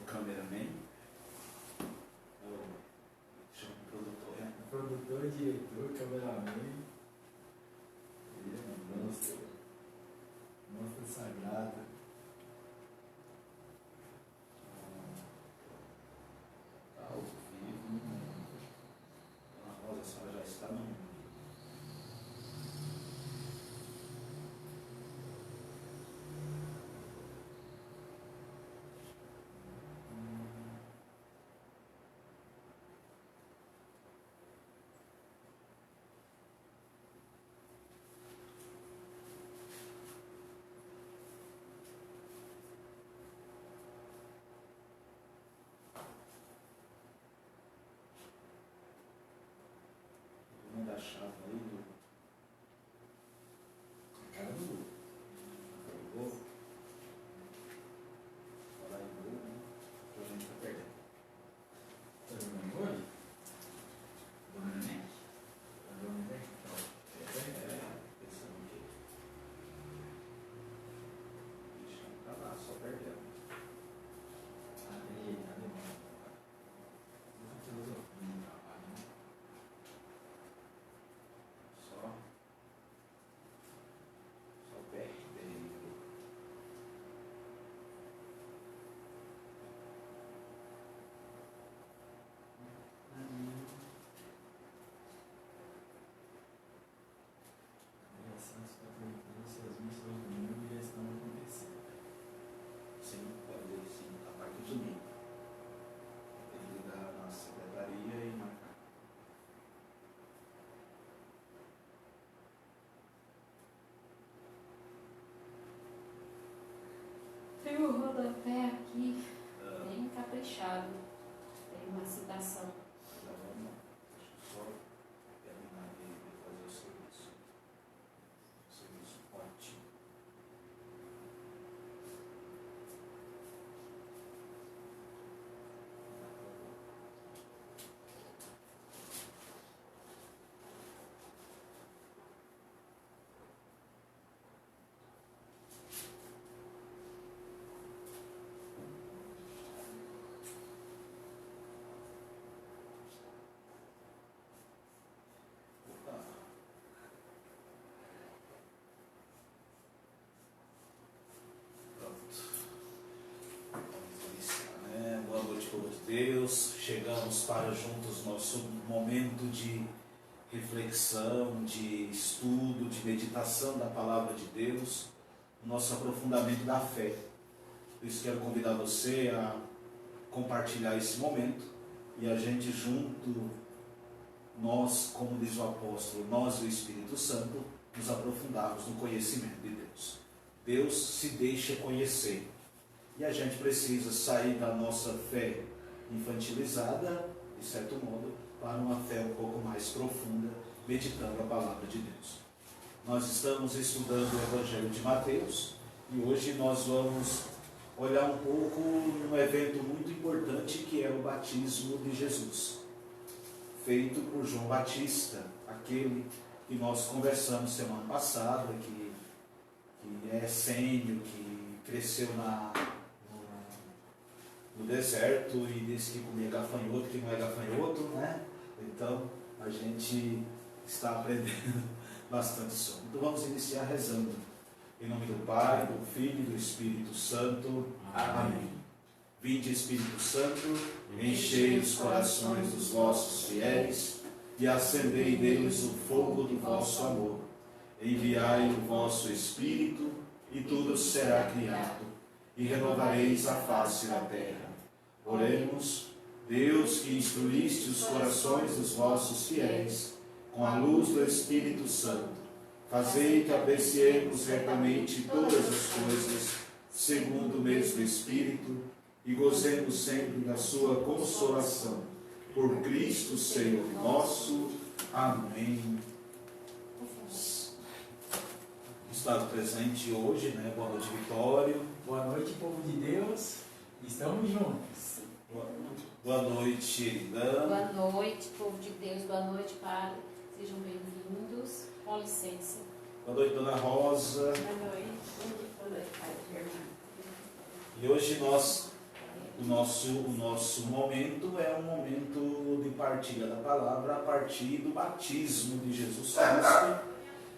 cameraman, chama o produtor, né? Produtor, diretor, cameraman, monstro sagrado. Ao vivo. Dona Rosa, a senhora já está no. Da chave aí do Cara do gol. gol. Falar em gol, né? A gente está perdendo. Tá jogando hoje? Domenech? Tá Domenech? Pensando que. Deixa eu tá lá, só perdendo. Ah, tem jeito, tá demorando. Muita filosofia no trabalho, né? Só perdendo. Santos está aproveitando suas missões do mundo e já estão acontecendo. Sim, pode ver sim, a parte de domingo. Tem que ligar na secretaria e marcar. Tem um rodapé aqui, bem caprichado. Tem uma citação. Já vamos, deixa eu só terminar de fazer o serviço. O serviço ótimo. Opa. Pronto. Vamos iniciar, né? Boa noite, povo de Deus. Chegamos para juntos nosso momento de reflexão, de estudo, de meditação da palavra de Deus, nosso aprofundamento da fé. Por isso quero convidar você a compartilhar esse momento e a gente junto, nós, como diz o apóstolo, nós e o Espírito Santo, nos aprofundarmos no conhecimento de Deus. Deus se deixa conhecer e a gente precisa sair da nossa fé infantilizada, de certo modo, para uma fé um pouco mais profunda, meditando a palavra de Deus. Nós estamos estudando o Evangelho de Mateus e hoje nós vamos olhar um pouco num evento muito importante que é o batismo de Jesus, feito por João Batista, aquele que nós conversamos semana passada, que é essênio, que cresceu no deserto e disse que comia gafanhoto, que não é gafanhoto, né? Então, a gente está aprendendo bastante sobre. Então, vamos iniciar rezando. Em nome do Pai, do Filho e do Espírito Santo. Amém. Vinde, Espírito Santo, enchei os corações dos vossos fiéis e acendei neles o fogo do vosso amor. Enviai o vosso Espírito e tudo será criado, e renovareis a face da terra. Oremos. Deus, que instruíste os corações dos vossos fiéis com a luz do Espírito Santo, fazei que apreciemos retamente todas as coisas segundo o mesmo Espírito e gozemos sempre da sua consolação. Por Cristo Senhor nosso. Amém. Estado presente hoje, né? Boa noite, Vitório. Boa noite, povo de Deus. Estamos juntos. Boa noite, Eridã. Boa noite, povo de Deus. Boa noite, Padre. Sejam bem-vindos. Com licença. Boa noite, Dona Rosa. Boa noite. Boa noite, Padre Germano. E hoje nós o nosso momento é um momento de partilha da palavra a partir do batismo de Jesus Cristo.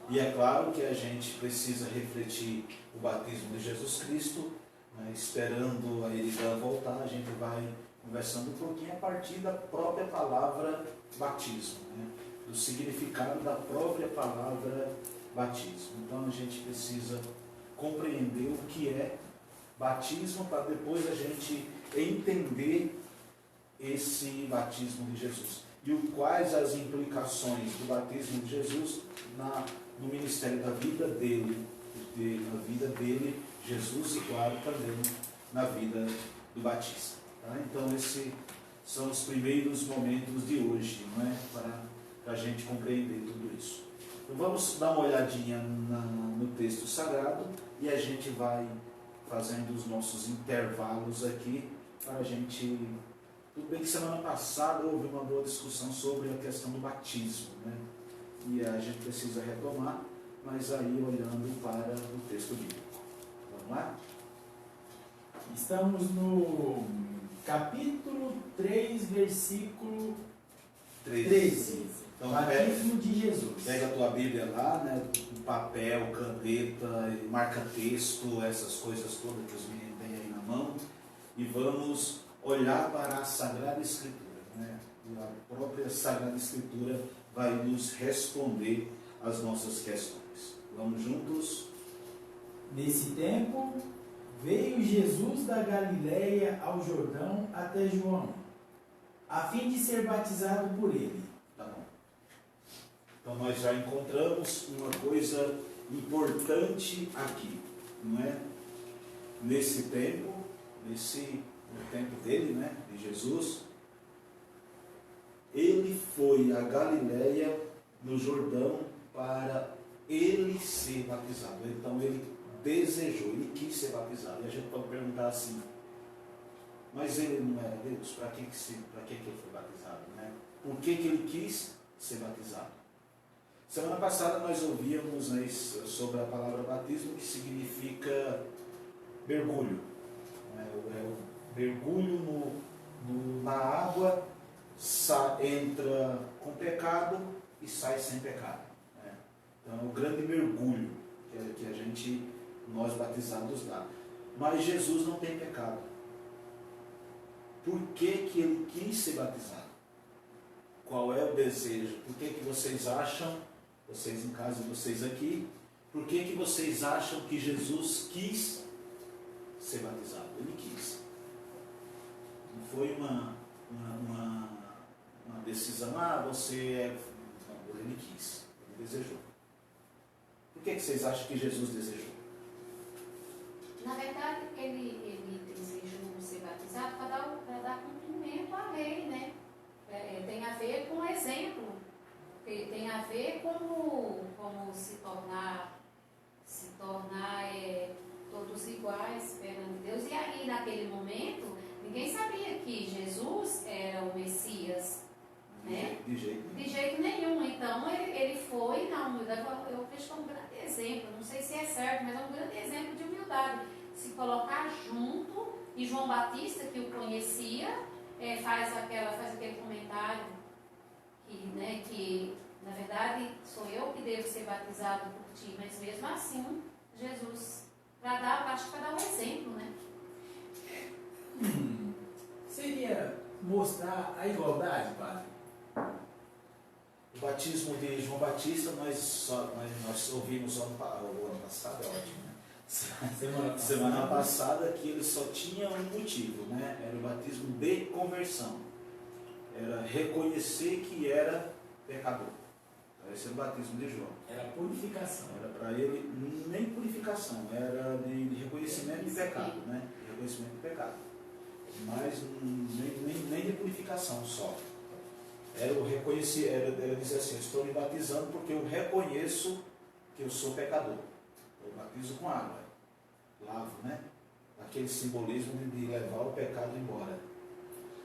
E é claro que a gente precisa refletir o batismo de Jesus Cristo, né, esperando a Irigã voltar, a gente vai conversando um pouquinho a partir da própria palavra batismo, né, do significado da própria palavra batismo. Então a gente precisa compreender o que é batismo para depois a gente entender esse batismo de Jesus e quais as implicações do batismo de Jesus no ministério da vida dele, na vida dele, Jesus, e claro também na vida do Batista. Tá? Então esses são os primeiros momentos de hoje, não é? Para a gente compreender tudo isso. Então vamos dar uma olhadinha no texto sagrado e a gente vai fazendo os nossos intervalos aqui para a gente... Tudo bem que semana passada houve uma boa discussão sobre a questão do batismo, né? E a gente precisa retomar, mas aí olhando para o texto bíblico. Vamos lá? Estamos no capítulo 3, versículo 13. Então, Batismo de Jesus. Pega a tua Bíblia lá, né? Papel, caneta, marca texto, essas coisas todas que os meninos têm aí na mão, e vamos olhar para a Sagrada Escritura, né? E a própria Sagrada Escritura vai nos responder as nossas questões. Vamos juntos? Nesse tempo, veio Jesus da Galiléia ao Jordão até João, a fim de ser batizado por ele. Tá bom. Então nós já encontramos uma coisa importante aqui, não é? Nesse tempo, no tempo dele, né, de Jesus, ele foi a Galiléia, no Jordão, para ele ser batizado. Então ele desejou, ele quis ser batizado. E a gente pode perguntar assim, mas ele não era Deus? Para que ele foi batizado? Né? Por que ele quis ser batizado? Semana passada nós ouvíamos, né, sobre a palavra batismo, que significa mergulho. É o mergulho na água, entra com pecado e sai sem pecado. Né? Então é o grande mergulho que nós batizados dá. Mas Jesus não tem pecado. Por que ele quis ser batizado? Qual é o desejo? Por que vocês acham, vocês em casa, vocês aqui, por que vocês acham que Jesus quis ser batizado? Ele quis. Não foi uma decisão, você é... Não, ele quis, ele desejou. Por que vocês acham que Jesus desejou? Na verdade, ele desejou ser batizado para dar cumprimento à lei, né? Tem a ver com o exemplo, tem a ver como se tornar todos iguais perante Deus. E aí, naquele momento, ninguém sabia que Jesus era o Messias, né? De jeito nenhum. De jeito nenhum. Então, ele foi na humildade. Eu vejo que é um grande exemplo, não sei se é certo, mas é um grande exemplo de humildade. Se colocar junto, e João Batista, que o conhecia, faz aquele comentário que, na verdade, sou eu que devo ser batizado por ti, mas mesmo assim, Jesus, acho que para dar um exemplo, né? Seria mostrar a igualdade, padre? O batismo de João Batista, nós ouvimos o ano passado, é ótimo, né? Semana passada, que ele só tinha um motivo, né? Era o batismo de conversão. Era reconhecer que era pecador. Esse é o batismo de João. Era purificação. Era para ele nem purificação, era de reconhecimento de pecado, né? De reconhecimento de pecado. Mas nem de purificação só. Era dizer assim, eu estou me batizando porque eu reconheço que eu sou pecador. Eu batizo com água, lavo, né? Aquele simbolismo de levar o pecado embora.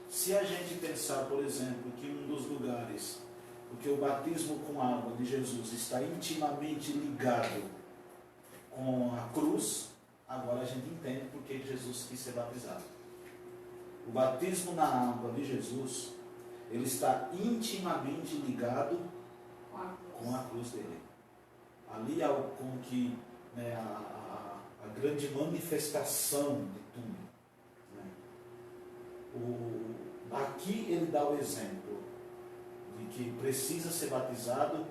Se a gente pensar, por exemplo, que um dos lugares, porque o batismo com água de Jesus está intimamente ligado com a cruz, agora a gente entende por que Jesus quis ser batizado. O batismo na água de Jesus, ele está intimamente ligado com a cruz dele. Ali é como que, né, a grande manifestação de tudo. Né? Aqui ele dá o exemplo de que precisa ser batizado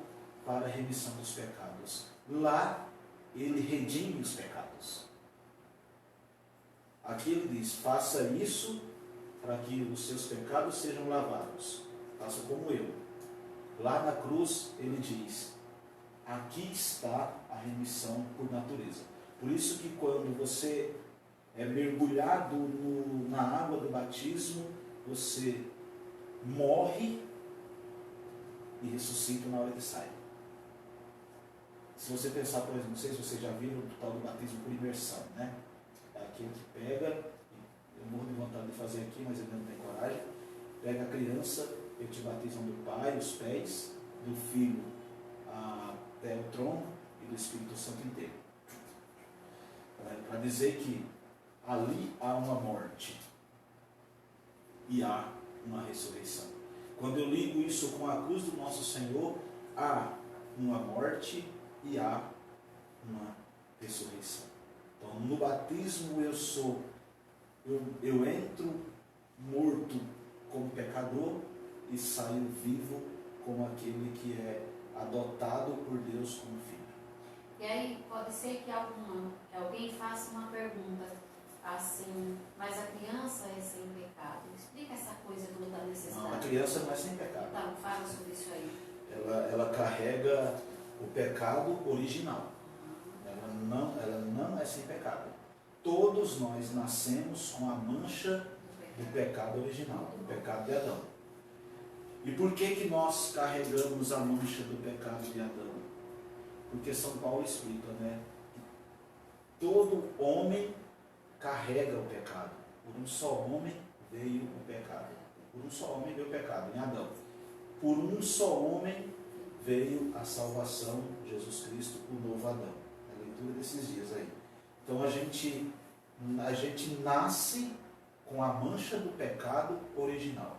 para a remissão dos pecados. Lá ele redime os pecados. Aqui ele diz: faça isso para que os seus pecados sejam lavados. Faça como eu. Lá na cruz ele diz: aqui está a remissão por natureza. Por isso que quando você é mergulhado na água do batismo, você morre e ressuscita na hora que sai. Se você pensar, por exemplo, não sei se vocês já viram o tal do batismo por imersão, né? É aquele que pega, eu morro de vontade de fazer aqui, mas eu não tenho coragem, pega a criança, eu te batizo do Pai, os pés, do Filho até o tronco e do Espírito Santo inteiro. Para dizer que ali há uma morte e há uma ressurreição. Quando eu ligo isso com a cruz do nosso Senhor, há uma morte e há uma ressurreição. Então, no batismo eu entro morto como pecador e saio vivo como aquele que é adotado por Deus como filho. E aí pode ser que alguém faça uma pergunta assim: mas a criança é sem pecado? Explica essa coisa da necessidade. Não, a criança não é sem pecado. Então, fala sobre isso aí. Ela carrega o pecado original. Ela não é sem pecado. Todos nós nascemos com a mancha do pecado original, do pecado de Adão. E por que nós carregamos a mancha do pecado de Adão? Porque São Paulo explica, né? Todo homem carrega o pecado. Por um só homem veio o pecado. Por um só homem veio o pecado, em Adão. Por um só homem veio a salvação, Jesus Cristo, o novo Adão. A leitura desses dias aí. Então a gente nasce com a mancha do pecado original.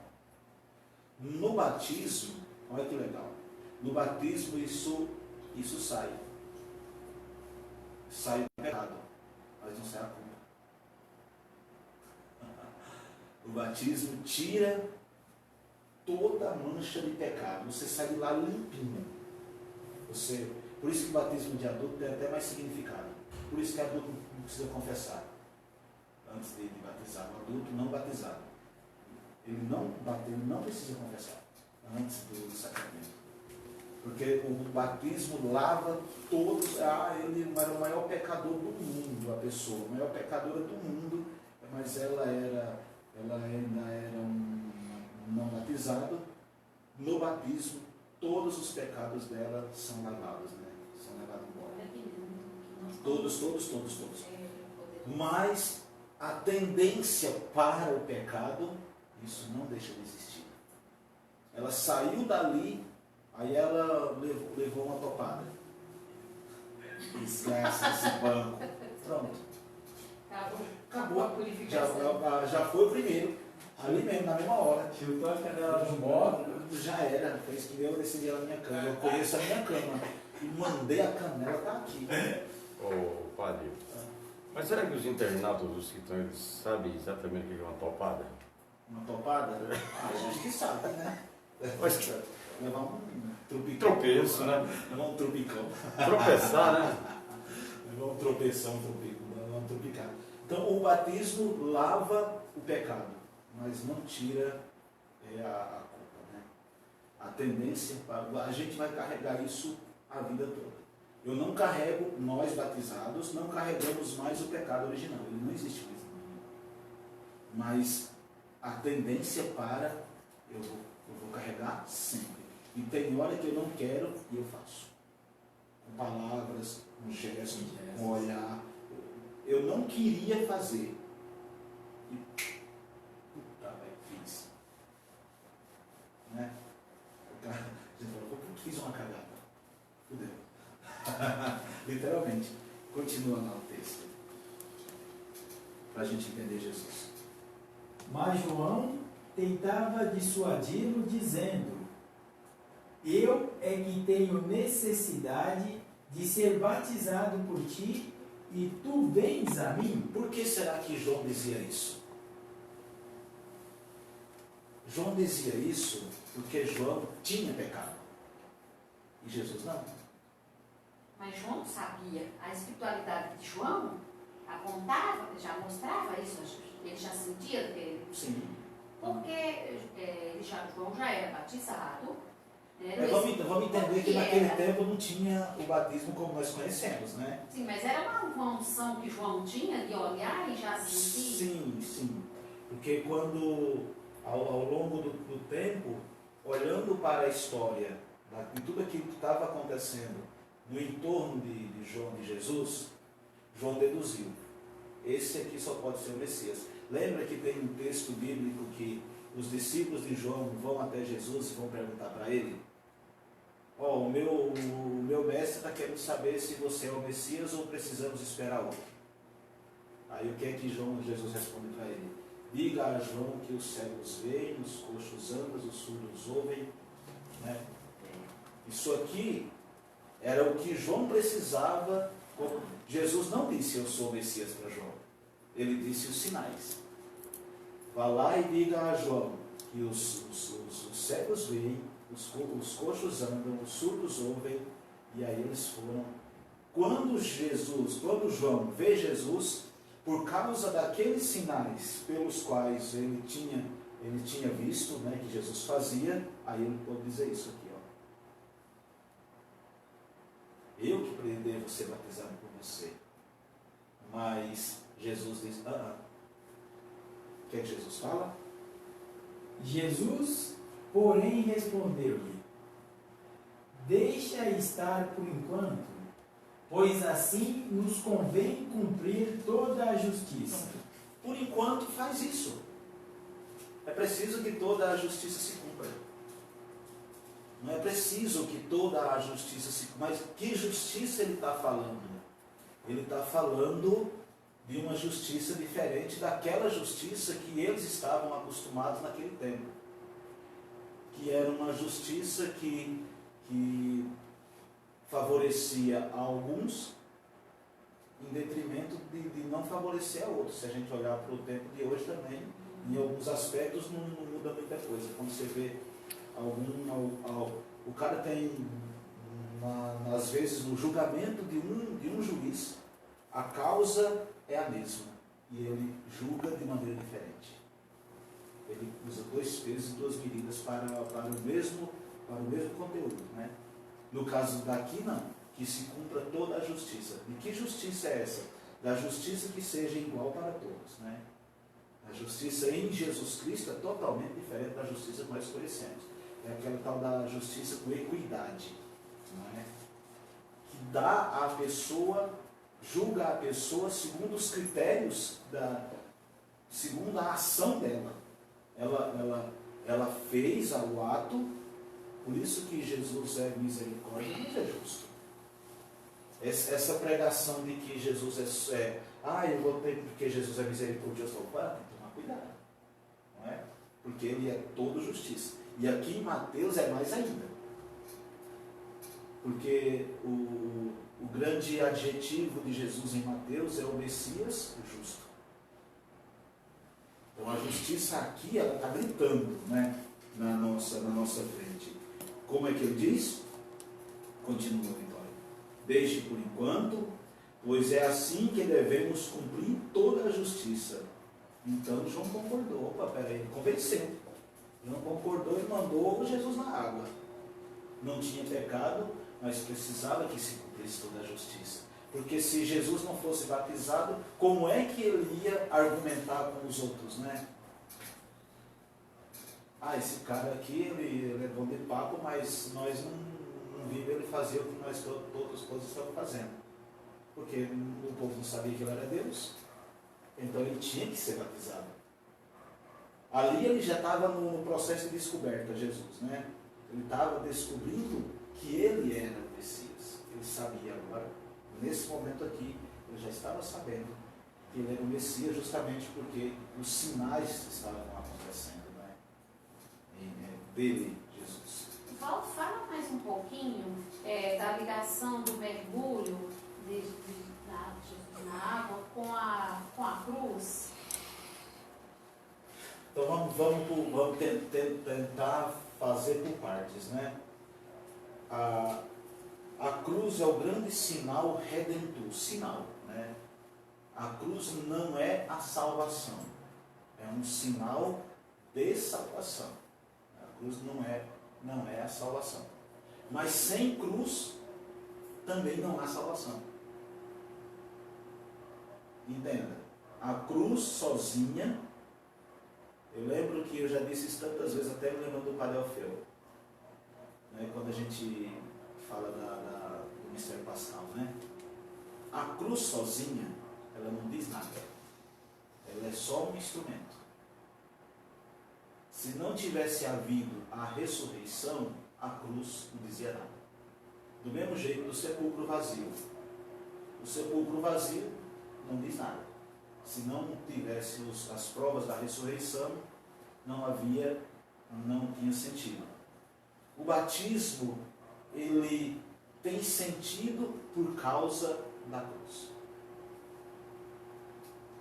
No batismo, olha que legal, no batismo isso sai. Sai o pecado, mas não sai a culpa. O batismo tira toda a mancha de pecado. Você sai de lá limpinho. Por isso que o batismo de adulto tem até mais significado. Por isso que adulto não precisa confessar antes de batizar. O adulto não batizado, ele não precisa confessar antes do sacramento. Porque o batismo lava todos. Ele era o maior pecador do mundo, a pessoa, a maior pecadora do mundo, mas ela ainda era um não batizado. No batismo, todos os pecados dela são lavados, né? São levados embora. Todos. Mas a tendência para o pecado, isso não deixa de existir. Ela saiu dali, aí ela levou uma topada. Desgraça esse banco. Pronto. Acabou a purificação. Já foi o primeiro. Ali mesmo, na mesma hora. Chutou a canela no móvel. Já era. Fez que eu decidi na minha cama. Eu conheço a minha cama. E mandei a canela, tá aqui. Ô, padre, mas será que os internatos dos cristãos sabem exatamente o que é uma topada? Uma topada? A gente que sabe, né? Mas, levar um tropicão. tropeço, né? Levar um tropicão. Tropeçar, né? Levar um tropeção, levar um tropicado. Então, o batismo lava o pecado, mas não tira a culpa, né? A tendência, a gente vai carregar isso a vida toda. Eu não carrego, nós batizados, não carregamos mais o pecado original. Ele não existe mais. Mas a tendência eu vou carregar sempre. E tem hora que eu não quero e eu faço. Com palavras, com gesto, com olhar. Eu não queria fazer. E fiz. Né? A gente falou, fiz uma cagada. Fudeu. Literalmente. Continua lá o texto. Para a gente entender Jesus. Mas João tentava dissuadi-lo, dizendo: eu é que tenho necessidade de ser batizado por ti, e tu vens a mim? Por que será que João dizia isso? João dizia isso porque João tinha pecado. E Jesus não. Mas João sabia, a espiritualidade de João apontava, já mostrava isso, ele já sentia que... Sim. Porque João já era batizado. Vamos entender que naquele tempo não tinha o batismo como nós conhecemos, né? Sim, mas era uma unção que João tinha de olhar e já sentir. Sim, sim. Porque quando, ao longo do tempo, olhando para a história, de tudo aquilo que estava acontecendo no entorno de João, de Jesus, João deduziu: esse aqui só pode ser o Messias. Lembra que tem um texto bíblico que os discípulos de João vão até Jesus e vão perguntar para ele: o meu mestre está querendo saber se você é o Messias ou precisamos esperar outro. Aí o que é que Jesus responde para ele? Diga a João que os cegos veem, os coxos andam, os surdos ouvem. Né? Isso aqui era o que João precisava. Jesus não disse eu sou o Messias para João. Ele disse os sinais. Vá lá e diga a João que os cegos veem, os coxos andam, os surdos ouvem. E aí eles foram. Quando João vê Jesus, por causa daqueles sinais pelos quais ele tinha visto, né, que Jesus fazia, aí ele pode dizer isso aqui, ó. Eu que devo ser batizado por você. Mas Jesus diz: O que é que Jesus fala? Jesus, porém, respondeu-lhe: deixa estar por enquanto, pois assim nos convém cumprir toda a justiça. Por enquanto faz isso. É preciso que toda a justiça se cumpra. Não é preciso que toda a justiça se cumpra. Mas que justiça ele está falando? Ele está falando de uma justiça diferente daquela justiça que eles estavam acostumados naquele tempo. Que era uma justiça que favorecia a alguns em detrimento de não favorecer a outros. Se a gente olhar para o tempo de hoje também, em alguns aspectos não muda muita coisa. Quando você vê o cara tem, às vezes, no julgamento de um juiz, a causa é a mesma e ele julga de maneira diferente. Ele usa 2 pesos e 2 medidas para o mesmo conteúdo, né? No caso daqui, não, que se cumpra toda a justiça. E que justiça é essa? Da justiça que seja igual para todos, né? A justiça em Jesus Cristo é totalmente diferente da justiça que nós conhecemos. É aquela tal da justiça com equidade, não é? Que dá à pessoa, julga a pessoa segundo os critérios, segundo a ação dela. Ela fez o ato, por isso que Jesus é misericórdia, mas é justo. Essa pregação de que Jesus eu vou ter porque Jesus é misericordioso, tem que tomar cuidado, não é? Porque ele é todo justiça. E aqui em Mateus é mais ainda. Porque o grande adjetivo de Jesus em Mateus é o Messias, o justo. Então a justiça aqui, ela está gritando, né, na nossa frente. Como é que ele diz? Continua, Vitória. Deixe por enquanto, pois é assim que devemos cumprir toda a justiça. Então João concordou. Opa, peraí, ele convenceu. João concordou e mandou Jesus na água. Não tinha pecado, mas precisava que se cumprisse toda a justiça. Porque se Jesus não fosse batizado, como é que ele ia argumentar com os outros, né? Esse cara aqui, ele é bom de papo, mas nós não vimos ele fazer o que nós todos estamos fazendo. Porque o povo não sabia que ele era Deus. Então ele tinha que ser batizado. Ali ele já estava no processo de descoberta, Jesus, né? Ele estava descobrindo que ele era o Messias. Ele sabia agora. Nesse momento aqui, ele já estava sabendo que ele era o Messias, justamente porque os sinais estavam acontecendo, né? Dele, Jesus. Paulo, fala mais um pouquinho da ligação do mergulho de Jesus na água com a cruz. Então vamos tentar fazer por partes, né? A cruz é o grande sinal redentor, sinal, né? A cruz não é a salvação, é um sinal de salvação. A cruz não é a salvação. Mas sem cruz também não há salvação. Entenda, a cruz sozinha, eu lembro que eu já disse isso tantas vezes, até me lembrando do Padre Alfeu, né, quando a gente fala do mistério pascal, né? A cruz sozinha, ela não diz nada, ela é só um instrumento. Se não tivesse havido a ressurreição, a cruz não dizia nada. Do mesmo jeito do sepulcro vazio. O sepulcro vazio não diz nada. Se não tivesse as provas da ressurreição, não tinha sentido. O batismo, ele tem sentido por causa da cruz.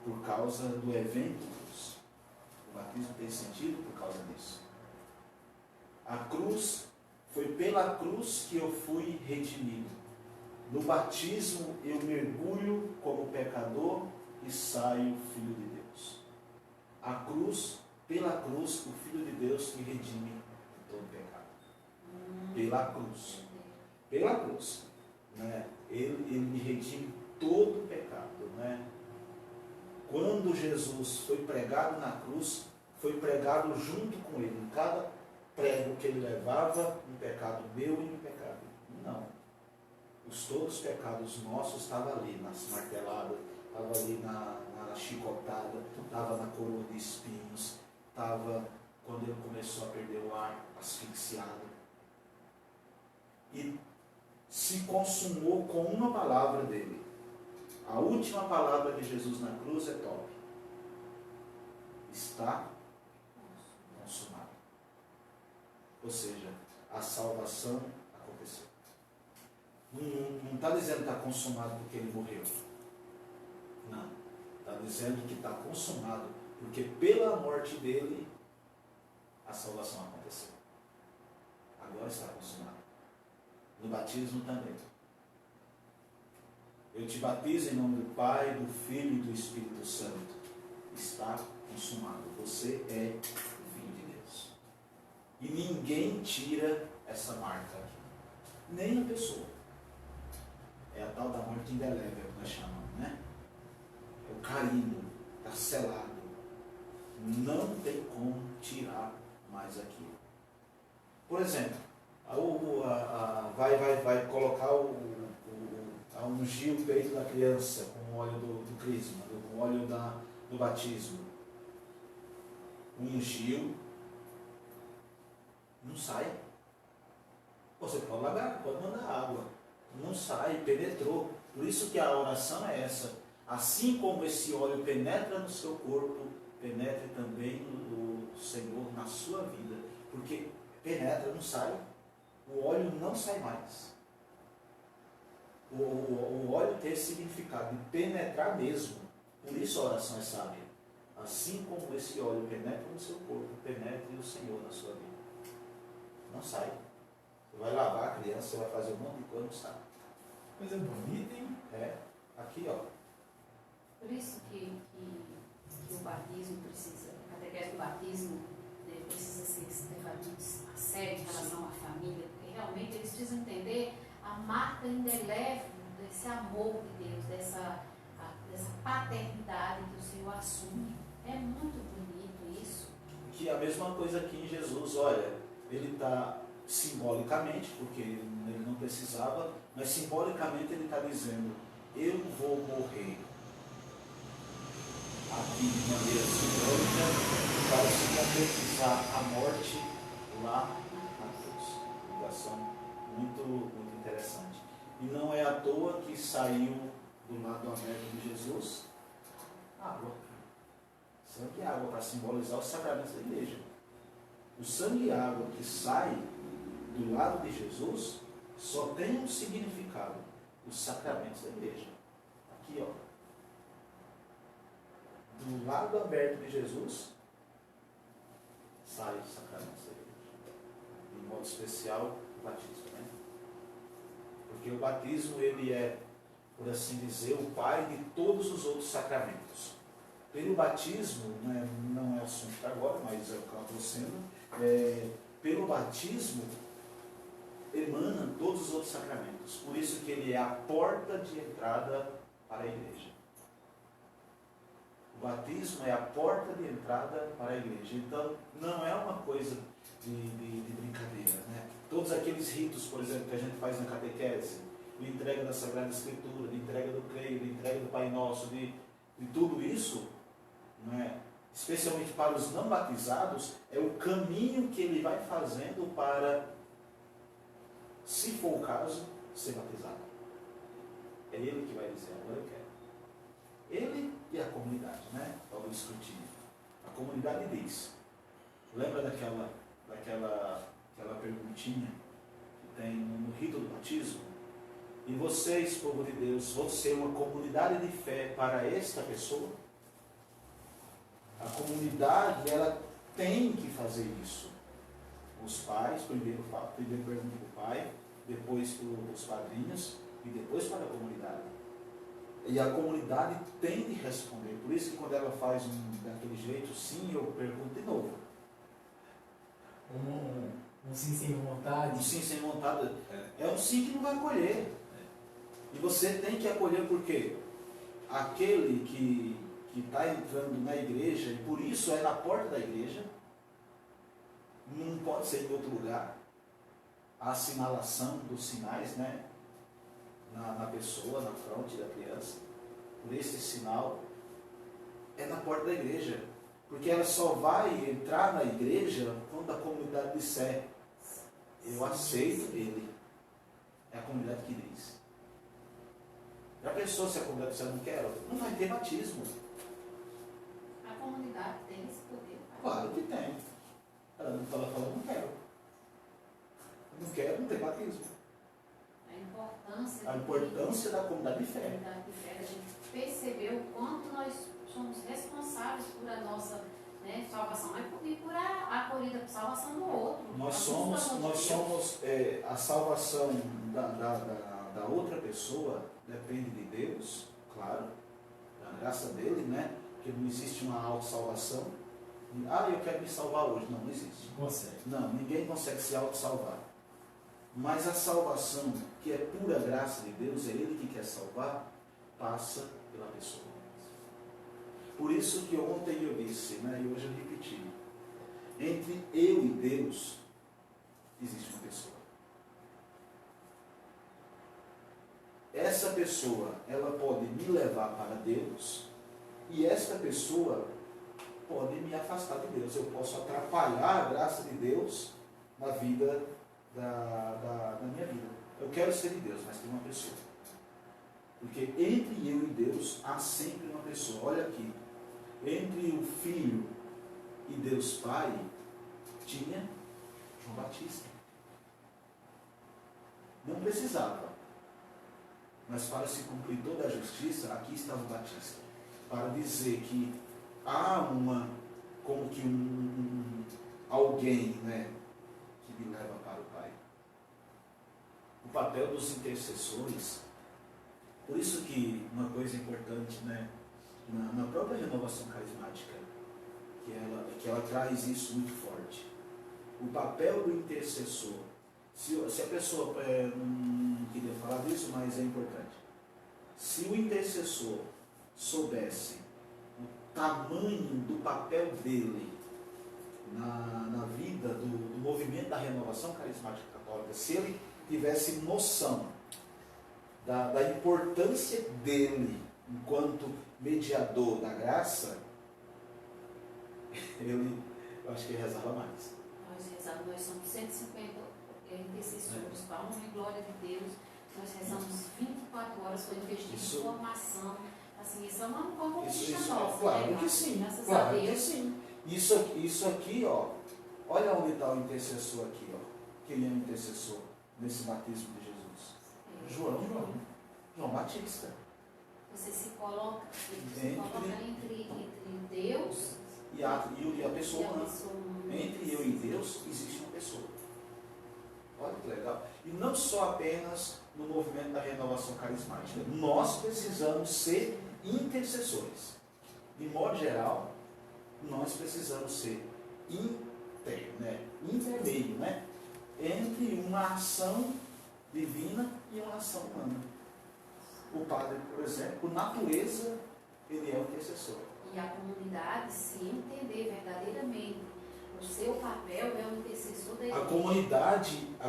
Por causa do evento cruz. O batismo tem sentido por causa disso. A cruz, foi pela cruz que eu fui redimido. No batismo eu mergulho como pecador e saio filho de Deus. A cruz, pela cruz, o Filho de Deus me redime de todo pecado. Pela cruz. Pela cruz. Né? Ele me redime de todo pecado. Né? Quando Jesus foi pregado na cruz, foi pregado junto com ele. Em cada prego que ele levava, um pecado meu e um pecado dele. Não. Todos os pecados nossos estavam ali, nas marteladas, estava ali na chicotada, estava na coroa de espinhos, estava quando ele começou a perder o ar, asfixiado. E se consumou com uma palavra dele. A última palavra de Jesus na cruz é top. Está consumado. Ou seja, a salvação aconteceu. Não está dizendo que está consumado porque ele morreu. Não. Está dizendo que está consumado porque pela morte dele a salvação aconteceu. Agora está consumado. No batismo também. Eu te batizo em nome do Pai, do Filho e do Espírito Santo. Está consumado. Você é o Filho de Deus. E ninguém tira essa marca aqui. Nem a pessoa. É a tal da morte indelével que nós chamamos, né? É o carimbo, está selado. Não tem como tirar mais aquilo. Por exemplo, vai colocar a ungir o peito da criança com o óleo do crisma, com o óleo do batismo. Ungiu, não sai. Você pode largar, pode mandar água. Não sai, penetrou. Por isso que a oração é essa. Assim como esse óleo penetra no seu corpo, penetre também o Senhor na sua vida. Porque penetra, não sai. O óleo não sai mais. O óleo tem esse significado de penetrar mesmo. Por isso a oração é sábia. Assim como esse óleo penetra no seu corpo, penetre o Senhor na sua vida. Não sai. Você vai lavar a criança, você vai fazer um monte de coisa, não sai. Coisa bonita, hein? É. Aqui, ó. Por isso que o batismo precisa, a catequese do batismo precisa ser levada a sério em relação à família, porque realmente eles precisam entender a marca indelével desse amor de Deus, dessa paternidade que o Senhor assume. É muito bonito isso. Que é a mesma coisa aqui em Jesus, olha, ele está simbolicamente, porque ele não precisava, mas simbolicamente ele está dizendo, eu vou morrer aqui de maneira simbólica para se concretizar a morte lá na cruz. Ligação muito interessante. E não é à toa que saiu do lado aberto de Jesus água. Sangue e água para simbolizar os sacramentos da igreja. O sangue e água que sai do lado de Jesus só tem um significado: os sacramentos da igreja. Aqui, ó. Do lado aberto de Jesus sai os sacramentos da igreja. De modo especial, o batismo, né? Porque o batismo, ele é, por assim dizer, o pai de todos os outros sacramentos. Pelo batismo, né, não é assunto para agora, mas é o que eu estou sendo, pelo batismo emanam todos os outros sacramentos. Por isso que ele é a porta de entrada para a igreja. O batismo é a porta de entrada para a igreja. Então, não é uma coisa de brincadeira, né? Todos aqueles ritos, por exemplo, que a gente faz na catequese, de entrega da Sagrada Escritura, de entrega do creio, de entrega do Pai Nosso, de tudo isso, né, especialmente para os não batizados, é o caminho que ele vai fazendo para, se for o caso, ser batizado. É ele que vai dizer: agora eu quero. Ele e a comunidade, né? Para o escrutínio. A comunidade diz. Lembra daquela perguntinha que tem no rito do batismo? E vocês, povo de Deus, vão ser uma comunidade de fé para esta pessoa? A comunidade, ela tem que fazer isso. Os pais, primeiro perguntam para o pai, depois para os padrinhos e depois para a comunidade. E a comunidade tem de responder. Por isso que quando ela faz daquele jeito, sim, eu pergunto de novo. Um sim sem vontade. Um sim sem vontade. É um sim que não vai acolher. E você tem que acolher porque aquele que está entrando na igreja, e por isso é na porta da igreja, não pode ser em outro lugar. A assinalação dos sinais, né? Na pessoa, na fronte da criança, por esse sinal, é na porta da igreja. Porque ela só vai entrar na igreja quando a comunidade disser: eu aceito ele. É a comunidade que diz. Já pensou se a comunidade disser: não quero? Não vai ter batismo. A comunidade tem esse poder. Claro que tem. Ela não fala, não quero. Não quero, não tem batismo. A importância da comunidade de fé. A gente percebeu o quanto nós somos responsáveis por a nossa, né, salvação, mas por a acolhida, por salvação do outro. Nós somos a salvação da outra pessoa depende de Deus, claro, da graça dele, né? Porque não existe uma autossalvação. Eu quero me salvar hoje. Não existe. Consegue. Não, ninguém consegue se autossalvar. Mas a salvação, que é pura graça de Deus, é Ele que quer salvar, passa pela pessoa. Por isso que ontem eu disse, né, e hoje eu repeti, entre eu e Deus, existe uma pessoa. Essa pessoa, ela pode me levar para Deus, e esta pessoa pode me afastar de Deus. Eu posso atrapalhar a graça de Deus na vida da minha vida. Eu quero ser de Deus, mas tem uma pessoa. Porque entre eu e Deus há sempre uma pessoa. Olha aqui. Entre o Filho e Deus Pai tinha João Batista. Não precisava. Mas para se cumprir toda a justiça, aqui estava o Batista. Para dizer que há como que alguém, né, que me leva para o Pai. O papel dos intercessores. Por isso que uma coisa importante, né, na própria renovação carismática, que ela traz isso muito forte. O papel do intercessor. Se a pessoa não queria falar disso, mas é importante. Se o intercessor soubesse o tamanho do papel dele na vida do movimento da renovação carismática católica, se ele tivesse noção da importância dele enquanto mediador da graça, eu acho que ele rezava mais. Nós somos 150 intercessores, para a honra e glória de Deus. Nós rezamos 24 horas, foi investir em formação, Assim, isso é uma conquista Isso, nossa. claro né? que sim. Graças a Claro que Deus. sim. Isso aqui, ó. Olha onde está o intercessor aqui, ó. Quem é o intercessor nesse batismo de Jesus? É. João Batista. Você se coloca Entre Deus E a pessoa e a humana. pessoa humana. Entre eu e Deus existe uma pessoa. Olha que legal. E não só apenas no movimento da renovação carismática. Nós precisamos ser intercessores. De modo geral, nós precisamos ser intermeio, né? Entre uma ação divina e uma ação humana. O padre, por exemplo, por natureza, ele é o intercessor. E a comunidade, se entender verdadeiramente o seu papel, é o intercessor da igreja. A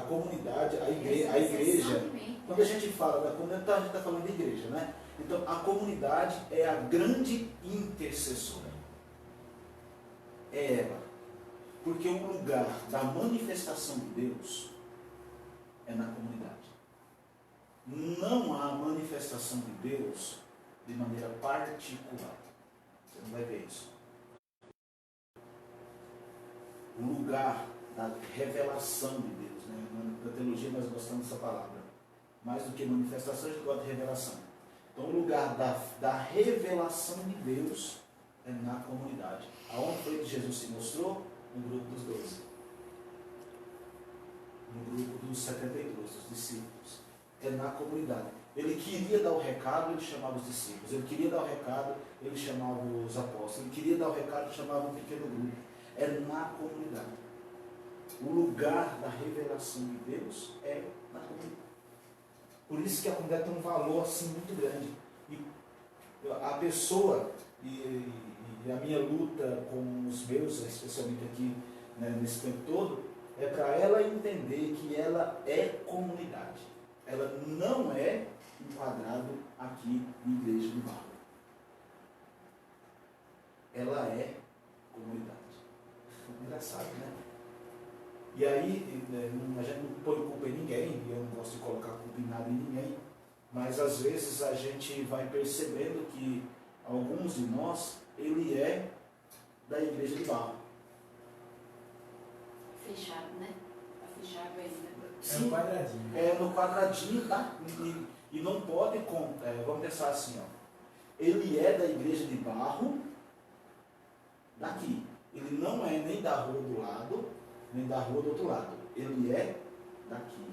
comunidade, a igreja. Quando a gente fala da comunidade, a gente está falando de igreja, né? Então, a comunidade é a grande intercessora. É ela. Porque o lugar da manifestação de Deus é na comunidade. Não há manifestação de Deus de maneira particular. Você não vai ver isso. O lugar da revelação de Deus, né? Na teologia nós gostamos dessa palavra. Mais do que manifestação, a gente gosta de revelação. Então o lugar da revelação de Deus é na comunidade. Aonde foi que Jesus se mostrou? No grupo dos 12. No grupo dos 72, dos discípulos. É na comunidade. Ele queria dar o recado, ele chamava os discípulos. Ele queria dar o recado, ele chamava os apóstolos. Ele queria dar o recado, ele chamava um pequeno grupo. É na comunidade. O lugar da revelação de Deus é na comunidade. Por isso que a comunidade tem um valor assim muito grande. E a pessoa, e a minha luta com os meus, especialmente aqui, né, nesse tempo todo, é para ela entender que ela é comunidade. Ela não é enquadrado aqui em igreja de barro. Ela é comunidade. Engraçado, né? E aí, a gente não põe culpa em ninguém, e eu não gosto de colocar culpa em nada em ninguém, mas às vezes a gente vai percebendo que alguns de nós, ele é da igreja de barro. Fechado, né? Está fechado ainda. É no quadradinho. É no quadradinho, tá? E não pode, vamos pensar assim, ó. Ele é da igreja de barro, daqui. Ele não é nem da rua do lado, nem da rua do outro lado. Ele é daqui.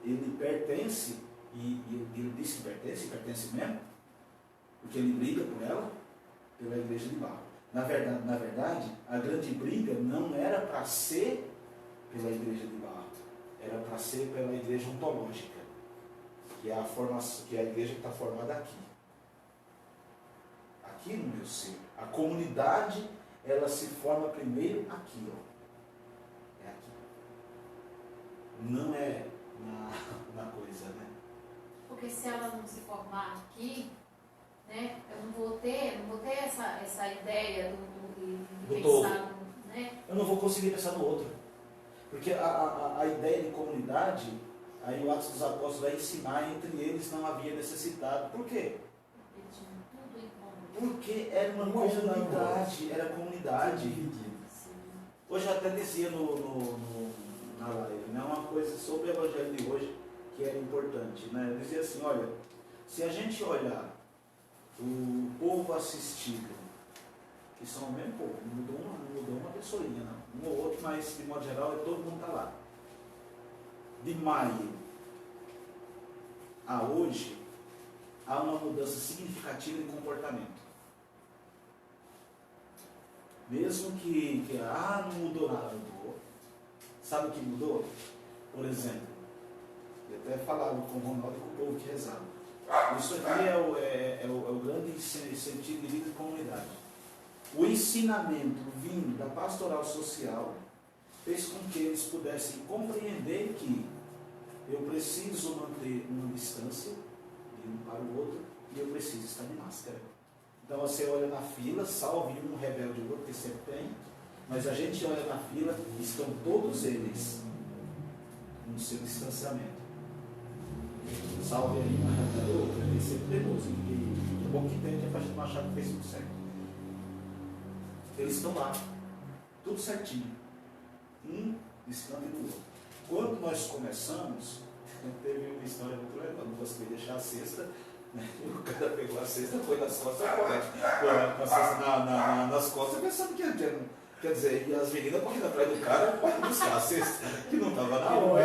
Ele pertence, e ele diz que pertence mesmo, porque ele briga por ela, pela igreja de barro. Na verdade, a grande briga não era para ser pela igreja de barro, era para ser pela igreja ontológica, que é a formação, que é a igreja que está formada aqui. Aqui no meu ser. A comunidade, ela se forma primeiro aqui, ó. É aqui. Não é na coisa, né? Porque se ela não se formar aqui, né, eu não vou ter essa ideia de pensar, né? Eu não vou conseguir pensar no outro. Porque a ideia de comunidade, aí o Atos dos Apóstolos vai ensinar, entre eles não havia necessidade. Por quê? Eles tinham tudo em comum. Porque era uma comunidade, era comunidade. Sim. Hoje eu até dizia na live, né, uma coisa sobre o evangelho de hoje que era importante. Né? Eu dizia assim, olha, se a gente olhar o povo assistido, que são o mesmo povo, não mudou uma pessoinha, não. Um ou outro, mas de modo geral todo mundo está lá. De maio a hoje, há uma mudança significativa de comportamento. Mesmo que não mudou nada, mudou. Sabe o que mudou? Por exemplo, eu até falava com o Ronaldo e com o povo que rezava. Isso aqui é o grande sentido de vida de comunidade. O ensinamento vindo da pastoral social fez com que eles pudessem compreender que eu preciso manter uma distância de um para o outro e eu preciso estar de máscara. Então você olha na fila, salve um rebelde o outro, que sempre tem, mas a gente olha na fila e estão todos eles no seu distanciamento. Salve aí na realidade ou outra, ele sempre denúncia, porque o bom que tem é para a gente não achar que fez tudo certo. Eles estão lá, tudo certinho, um distante do outro. Quando nós começamos, teve uma história muito legal, não gostei de deixar a cesta, né? O cara pegou a cesta, foi nas costas, com a cesta nas costas, pensando que quer dizer, e as meninas correndo atrás do cara para buscar a cesta, que não estava na mão.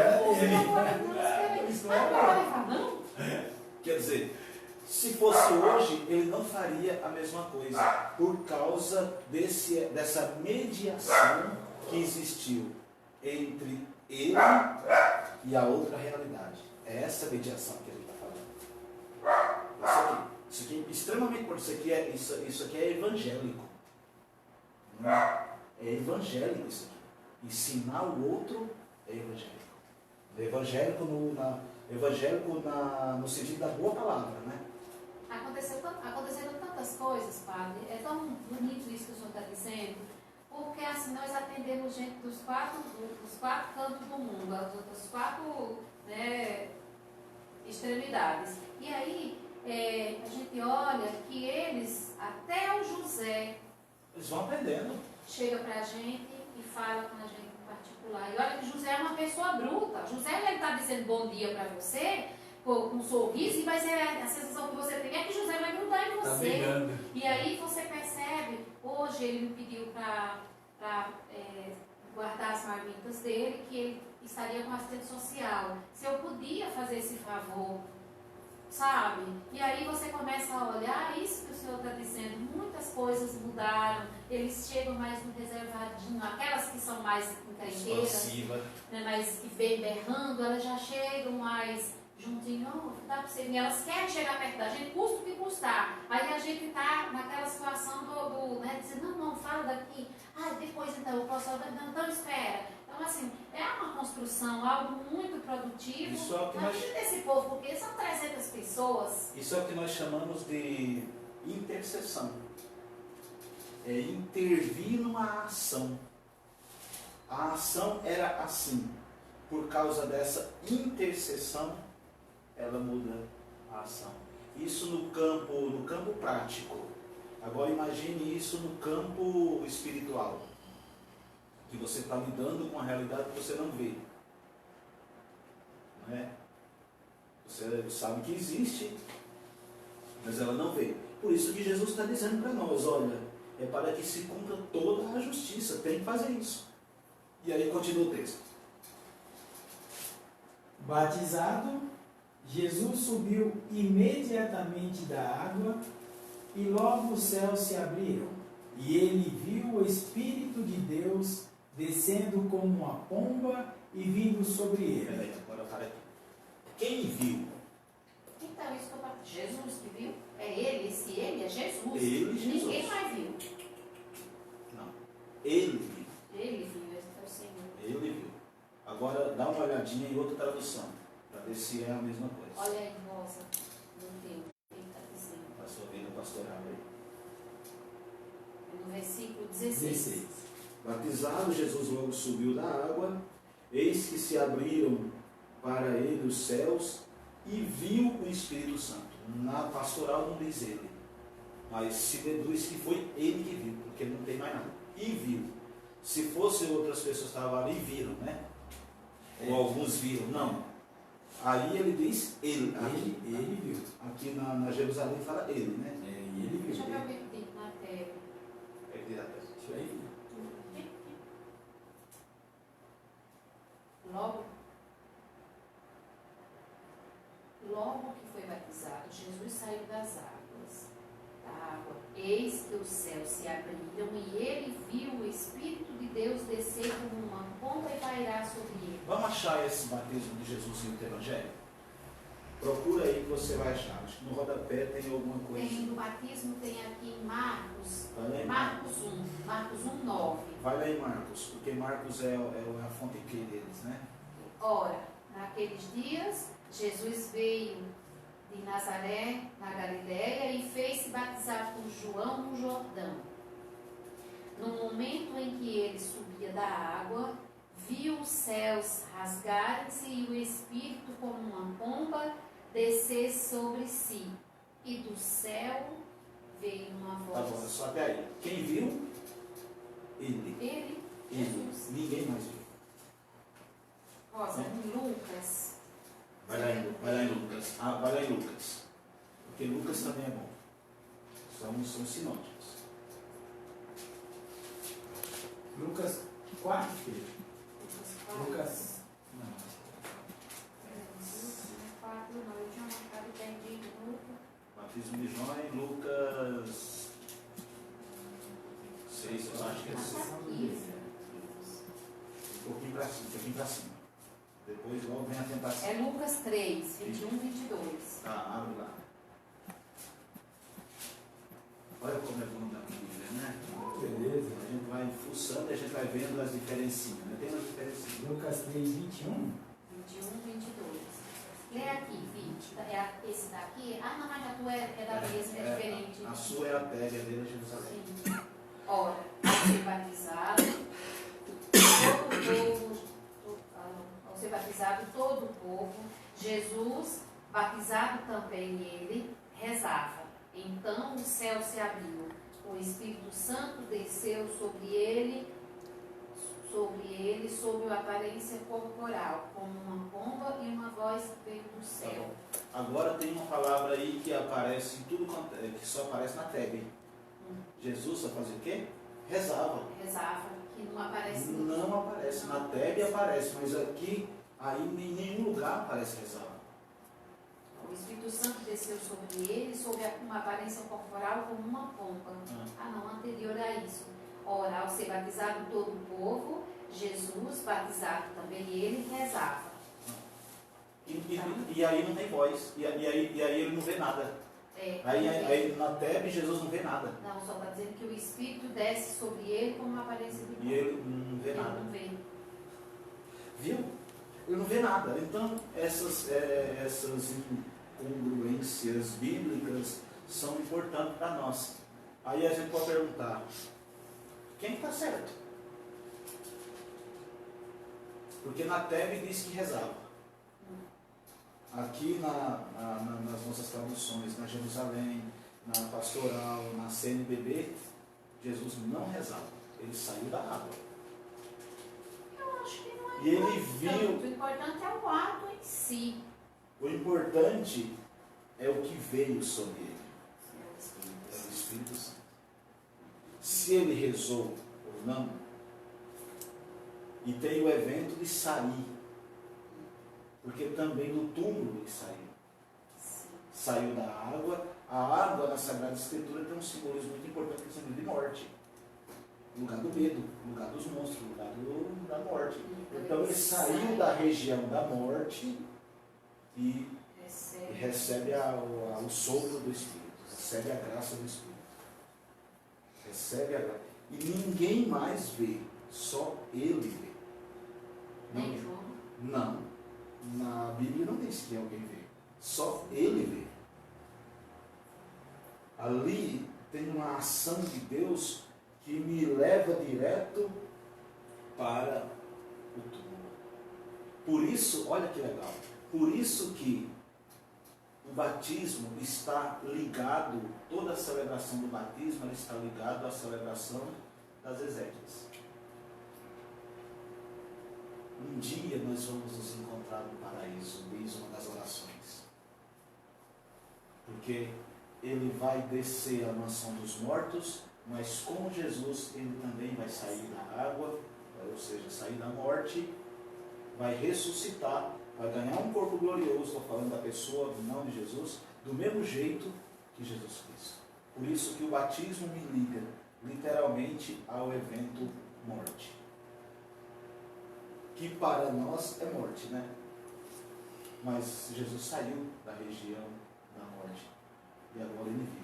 Quer dizer, se fosse hoje, ele não faria a mesma coisa, por causa dessa mediação que existiu entre ele e a outra realidade. É essa mediação que ele está falando. Isso aqui é extremamente importante. Isso aqui é evangélico. É evangélico isso aqui. Ensinar o outro é evangélico. Evangélico no sentido da boa palavra, né? Aconteceram tantas coisas, padre. É tão bonito isso que o senhor está dizendo, porque assim nós atendemos gente dos quatro cantos do mundo, das quatro, né, extremidades. E aí a gente olha que eles, até o José, eles vão aprendendo. Chega para a gente e fala com a gente em particular. E olha que José é uma pessoa bruta. José ele está dizendo bom dia para você, com um sorriso, mas a sensação que você tem é que José vai grudar em você. Tá, e aí você percebe, hoje ele me pediu para guardar as marmitas dele, que ele estaria com assistente social. Se eu podia fazer esse favor, sabe? E aí você começa a olhar isso que o senhor está dizendo, muitas coisas mudaram, eles chegam mais no reservadinho, aquelas que são mais encrenqueiras, né, mais que vem berrando, elas já chegam mais juntinho, dá pra você, e elas querem chegar perto da gente, custa o que custar. Aí a gente está naquela situação né, dizendo, não, fala daqui, depois então eu posso, então espera. Então, assim, é uma construção, algo muito produtivo na vida desse povo, porque são 300 pessoas. Isso é o que nós chamamos de intercessão. É intervir numa ação. A ação era assim. Por causa dessa intercessão, ela muda a ação. Isso no campo prático. Agora imagine isso no campo espiritual. Que você está lidando com a realidade que você não vê. Não é? Você sabe que existe, mas ela não vê. Por isso que Jesus está dizendo para nós, olha, é para que se cumpra toda a justiça, tem que fazer isso. E aí continua o texto. Batizado, Jesus subiu imediatamente da água e logo os céus se abriram, e ele viu o Espírito de Deus descendo como uma pomba e vindo sobre ele. Peraí, agora para aqui. Quem viu? Então, isso que eu falo, Jesus que viu? É ele, esse ele é Jesus. Ele, Jesus. Ninguém mais viu. Não. Ele viu. Ele viu, esse é o Senhor. Ele viu. Agora dá uma olhadinha em outra tradução, para ver se é a mesma coisa. Olha aí, moça, no teu, ele está dizendo. A sua vida pastoral aí. No versículo 16. Batizado, Jesus logo subiu da água, eis que se abriram para ele os céus e viu o Espírito Santo. Na pastoral não diz ele, mas se deduz que foi ele que viu, porque não tem mais nada. E viu. Se fossem outras pessoas que estavam ali, viram, né? Ou alguns viram, não. Aí ele diz ele. Ele viu. Aqui na Jerusalém fala ele, né? E ele viu. Deixa eu ver o que tem na tela. É que diz a testa. Isso aí. Logo que foi batizado, Jesus saiu das águas, da água. Eis que os céus se abriram e ele viu o Espírito de Deus descer como uma pomba e pairar sobre ele. Vamos achar esse batismo de Jesus no Evangelho? Procura aí que você vai achar. Acho que no rodapé tem alguma coisa. Tem do batismo, tem aqui em Marcos, Vai lá em Marcos 1, Marcos 1, 9. Vai lá em Marcos, porque Marcos é a fonte deles, né? Ora, naqueles dias, Jesus veio de Nazaré, na Galiléia, e fez-se batizar por João no Jordão. No momento em que ele subia da água, viu os céus rasgarem-se e o Espírito, como uma pomba, descer sobre si, e do céu veio uma Tá bom, voz. só até aí. Quem viu? Ele. Ele, Ele. Jesus. Ninguém mais viu. Rosa, em Lucas. Vai lá em Lucas. Vai lá em Lucas. Porque Lucas também é bom. São sinônimos. Lucas 4, filho. Lucas. Não. 4, não, eu tinha marcado perdido. Batismo de João em Lucas 6, eu acho que é 6. Um pouquinho pra cima. Depois logo vem a tentação. É Lucas 3, 21, 22. Tá, abre lá. Olha como é bom da Bíblia, né? Beleza. A gente vai fuçando e a gente vai vendo as diferencinhas, né? Tem umas diferencinhas. Lucas 3, 21. 21, 22. Lê aqui, Vinte. Esse daqui. Ah, não, mas a tua é da mesma, é diferente. A sua é a pele, a dele é Jerusalém. Sim. Ora, ao ser batizado, todo o povo, Jesus, batizado também ele, rezava. Então o céu se abriu, o Espírito Santo desceu sobre ele, sob a aparência corporal, como uma pomba, e uma voz veio do céu. Agora tem uma palavra aí que aparece em tudo que só aparece na Tebe. Jesus só fazia o quê? Rezava. Rezava, que não aparece. Não aparece. Na Tebe aparece, mas aqui, aí em nenhum lugar aparece rezava. O Espírito Santo desceu sobre ele, sob uma aparência corporal como uma pomba. Não, anterior a isso. Ora, ao ser batizado todo o povo, Jesus, batizado também ele, rezava. E aí não tem voz. E aí ele não vê nada. Aí na Tebe Jesus não vê nada. Não, só está dizendo que o Espírito desce sobre ele como uma aparência de pomba. E ele não vê nada. Ele não vê. Viu? Ele não vê nada. Então, essas incongruências bíblicas são importantes para nós. Aí a gente pode perguntar, quem está certo? Porque na Tebe diz que rezava. Aqui nas nossas traduções, na Jerusalém, na Pastoral, na CNBB, Jesus não rezava. Ele saiu da água. Eu acho que não é E ele importante. viu. O importante é o ato em si. O importante é o que veio sobre ele. É o Espírito É o Santo. Espírito Santo. Se ele rezou ou não, e tem o evento de sair, porque também no túmulo ele saiu. Sim. Saiu da água. A água na Sagrada Escritura tem um simbolismo muito importante, que é o símbolo de morte. Lugar do medo, lugar dos monstros, lugar da morte. Então ele saiu da região da morte e recebe o sopro do Espírito, recebe a graça do Espírito. Recebe a graça. E ninguém mais vê, só ele vê. Nem João. Não. Na Bíblia não diz que alguém vê, só ele vê. Ali tem uma ação de Deus que me leva direto para o túmulo. Por isso, olha que legal, por isso que o batismo está ligado, toda a celebração do batismo ela está ligada à celebração das exéquias. Um dia nós vamos nos encontrar no paraíso, diz uma das orações. Porque ele vai descer à mansão dos mortos, mas como Jesus, ele também vai sair da água, ou seja, sair da morte, vai ressuscitar, vai ganhar um corpo glorioso, estou falando da pessoa, não de Jesus, do mesmo jeito que Jesus Cristo. Por isso que o batismo me liga, literalmente, ao evento morte. Que para nós é morte, né? Mas Jesus saiu da região da morte. E agora ele vive.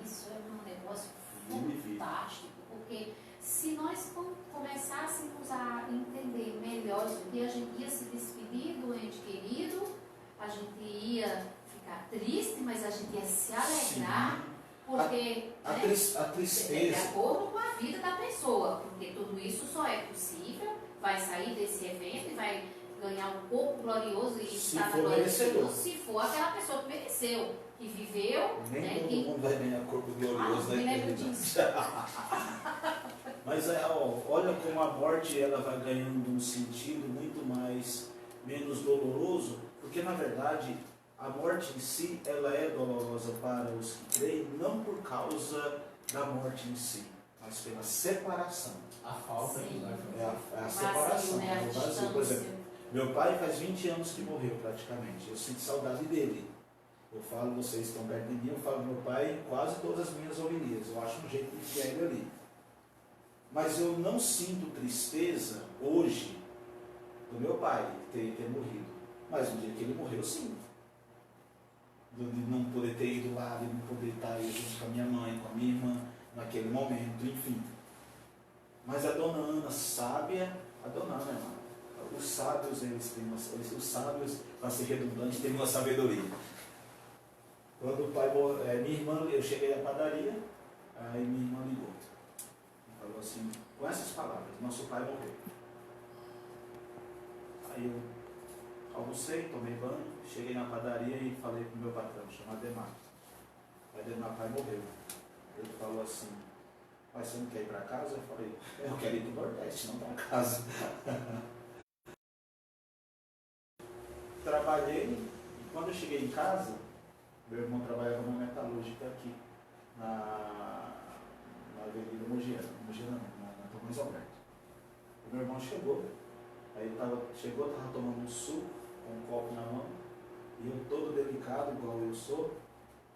Isso é um negócio Ele vive. fantástico, porque se nós começássemos a entender melhor isso aqui, a gente ia se despedir do ente querido, a gente ia ficar triste, mas a gente ia se alegrar, Sim. porque A de tristeza. acordo com a vida da pessoa, porque tudo isso só é possível, vai sair desse evento e vai ganhar um corpo glorioso e Se estar na for glória de merecedor. Deus, se for aquela pessoa que mereceu, que viveu, Nem né, todo que... mundo vai ganhar corpo glorioso na me lembro eternidade. disso. Mas olha como a morte ela vai ganhando um sentido muito mais, menos doloroso, porque na verdade a morte em si ela é dolorosa para os que creem, não por causa da morte em si, mas pela separação. A falta Sim. que vai fazer. É a Vazio, separação, né, a é o vazio. Por distância. exemplo, meu pai faz 20 anos que morreu praticamente, eu sinto saudade dele. Eu falo, vocês estão perto de mim, eu falo meu pai em quase todas as minhas homilias, eu acho um jeito de enfiar ele ali. Mas eu não sinto tristeza hoje do meu pai ter morrido. Mas no dia que ele morreu, sim. De não poder ter ido lá, de não poder estar aí junto com a minha mãe, com a minha irmã, naquele momento, enfim. Mas a dona Ana sábia, a dona Ana, irmã, os sábios, os sábios, para ser redundante, têm uma sabedoria. Quando o pai morreu, minha irmã, eu cheguei na padaria, aí minha irmã ligou. Falou assim, com essas palavras, nosso pai morreu. Aí eu almocei, tomei banho, cheguei na padaria e falei pro meu patrão, chamado Demar. Aí Demar, pai morreu. Ele falou assim, mas você não quer ir para casa? Eu falei, eu quero ir para o Nordeste, não para casa. Trabalhei e quando eu cheguei em casa, meu irmão trabalhava numa metalúrgica aqui, na Avenida Mogiana, na Tomás Alberto. O meu irmão chegou, aí estava tomando um suco, com um copo na mão, e eu todo delicado, igual eu sou,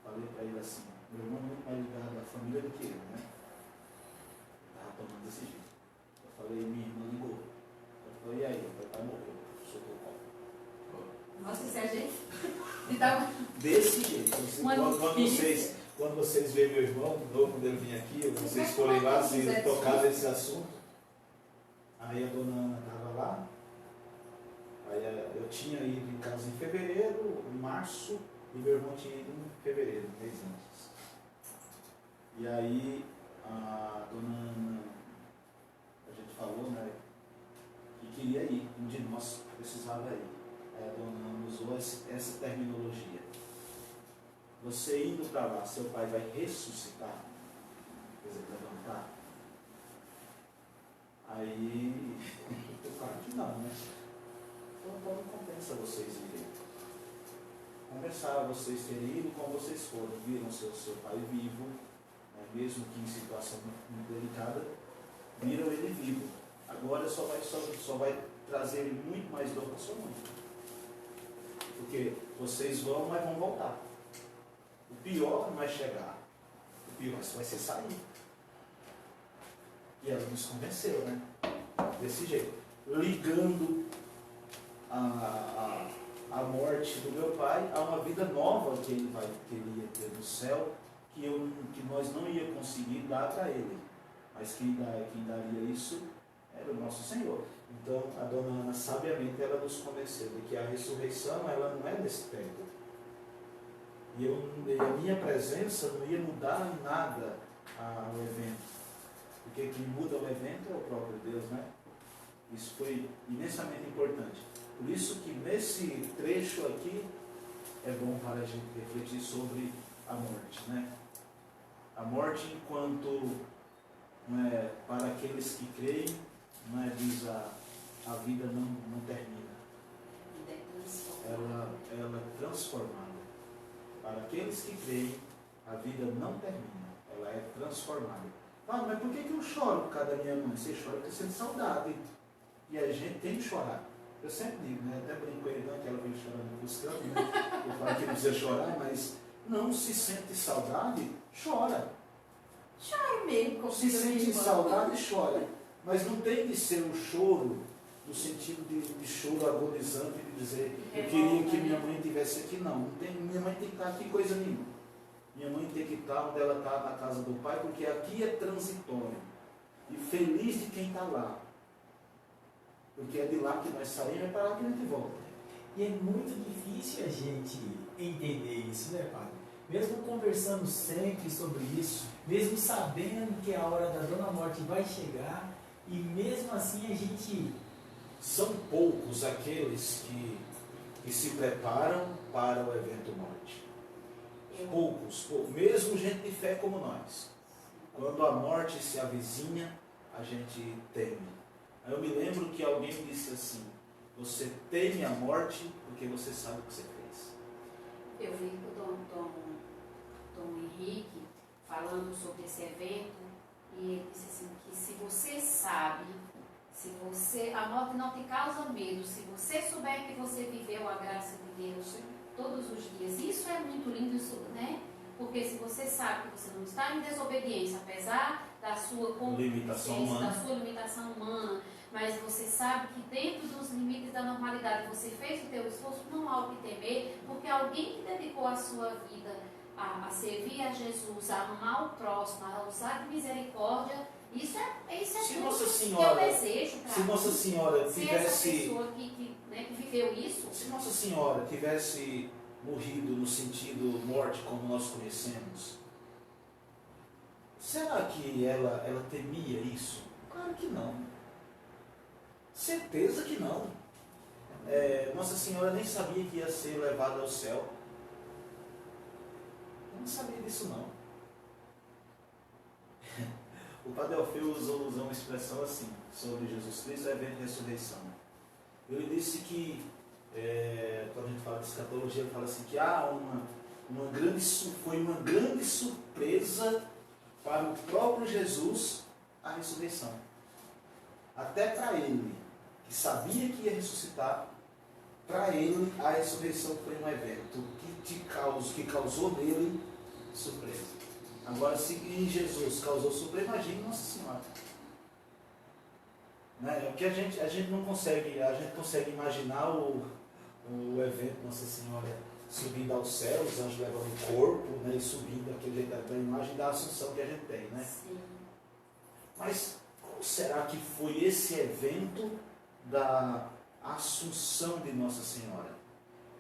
falei para ele assim, meu irmão muito mais ligado à família do que eu, né? Estava tomando desse jeito. Eu falei, minha irmã ligou. Eu falei, e aí? Meu pai morreu, soltou o copo. Nossa, isso é gente. Então, Desse jeito. Quando vocês veem meu irmão, novo, quando ele vinha aqui, vocês forem lá, se tocar nesse assunto. Aí a dona Ana estava lá. Aí eu tinha ido em casa em fevereiro, em março, e meu irmão tinha ido em fevereiro, um mês antes. E aí a dona Ana, a gente falou, né, que queria ir, um de nós precisava ir. Aí a dona Ana usou essa terminologia. Você indo para lá, seu pai vai ressuscitar, quer dizer, levantar. Aí, claro que não, né? Então não compensa vocês irem. Conversar, vocês terem ido como vocês foram, viram seu pai vivo, né, mesmo que em situação muito delicada, viram ele vivo. Agora só vai trazer muito mais dor para sua mãe. Porque vocês vão, mas vão voltar. O pior não vai chegar. O pior vai ser sair. E ela nos convenceu, né? Desse jeito. Ligando a morte do meu pai a uma vida nova que ele ia ter no céu, que nós não ia conseguir dar para ele. Mas quem daria isso era o nosso Senhor. Então, a dona Ana, sabiamente, ela nos convenceu de que a ressurreição, ela não é desse tempo. E a minha presença não ia mudar em nada o evento. Porque quem muda o evento é o próprio Deus, né? Isso foi imensamente importante. Por isso que nesse trecho aqui é bom para a gente refletir sobre a morte, né? A morte enquanto, né, para aqueles que creem, né, diz a vida não termina. Ela é transformada. Para aqueles que creem, a vida não termina, ela é transformada. Ah, mas por que eu choro por causa da minha mãe? Você chora porque você sente saudade. E a gente tem que chorar. Eu sempre digo, né? Até brinco com ele, não, que ela veio chorando buscando, né? Eu falo que não precisa chorar, mas não se sente saudade, chora. choro mesmo. Se sente saudade, chora. Mas não tem de ser um choro no sentido de choro agonizante, de dizer, eu queria que minha mãe estivesse aqui. Não, não tem, minha mãe tem que estar aqui coisa nenhuma. Minha mãe tem que estar onde ela está, na casa do pai, porque aqui é transitório. E feliz de quem está lá. Porque é de lá que nós saímos, é para lá que a gente volta. E é muito difícil a gente entender isso, né, Padre? Mesmo conversando sempre sobre isso, mesmo sabendo que a hora da Dona Morte vai chegar, e mesmo assim a gente são poucos aqueles que se preparam para o evento morte. Poucos, mesmo gente de fé como nós. Quando a morte se avizinha, a gente teme. Aí eu me lembro que alguém disse assim: você teme a morte porque você sabe o que você fez. Eu vi o Dom Henrique falando sobre esse evento, e ele disse assim, que se você sabe, a morte não te causa medo, se você souber que você viveu a graça de Deus todos os dias, isso é muito lindo, isso, né? Porque se você sabe que você não está em desobediência, apesar da sua limitação humana, da sua limitação humana, mas você sabe que dentro dos limites da normalidade você fez o teu esforço, não há o que temer, porque alguém que dedicou a sua vida a servir a Jesus, a amar o próximo, a usar de misericórdia, isso é se tudo Nossa que Senhora, eu desejo para se Nossa Senhora se tivesse, essa pessoa que viveu isso, se Nossa Senhora tivesse morrido no sentido morte como nós conhecemos, será que ela temia isso? Claro que não. Certeza que não. Nossa Senhora nem sabia que ia ser levada ao céu. Eu não sabia disso não. O Padre Alfeu usou uma expressão assim sobre Jesus Cristo, evento de ressurreição. Ele disse que, quando a gente fala de escatologia, ele fala assim que foi uma grande surpresa para o próprio Jesus a ressurreição. Até para ele, que sabia que ia ressuscitar, para ele a ressurreição foi um evento que causou nele surpresa. Agora, se em Jesus causou surpresa, imagine Nossa Senhora. Né? Porque a gente não consegue, a gente consegue imaginar o evento Nossa Senhora subindo ao céu, os anjos levando o corpo, né, e subindo aquele jeito da imagem da Assunção que a gente tem, né? sim. Mas como será que foi esse evento da Assunção de Nossa Senhora?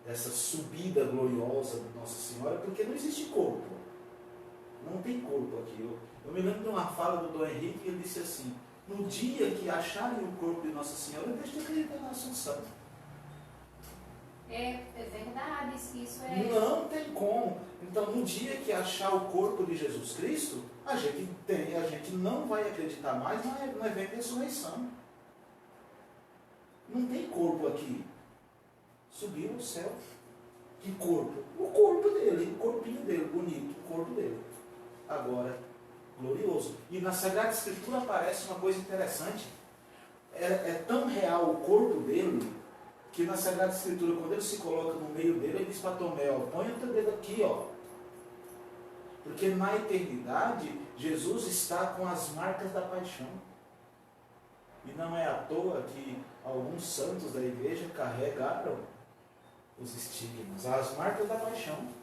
Dessa subida gloriosa de Nossa Senhora, porque não existe corpo. Não tem corpo aqui. Eu me lembro de uma fala do Dom Henrique, ele disse assim: no dia que acharem o corpo de Nossa Senhora, deixe de acreditar na Assunção. É verdade, isso é... Não tem como. Então, no dia que achar o corpo de Jesus Cristo, a gente não vai acreditar mais no evento de ressurreição. Não tem corpo aqui. Subiu ao céu. Que corpo? O corpo dele, o corpinho dele, bonito, o corpo dele. Agora, glorioso. E na Sagrada Escritura aparece uma coisa interessante. É tão real o corpo dele, que na Sagrada Escritura, quando ele se coloca no meio dele, ele diz para Tomé: ó, põe o teu dedo aqui, ó. Porque na eternidade, Jesus está com as marcas da paixão. E não é à toa que alguns santos da igreja carregaram os estigmas, as marcas da paixão.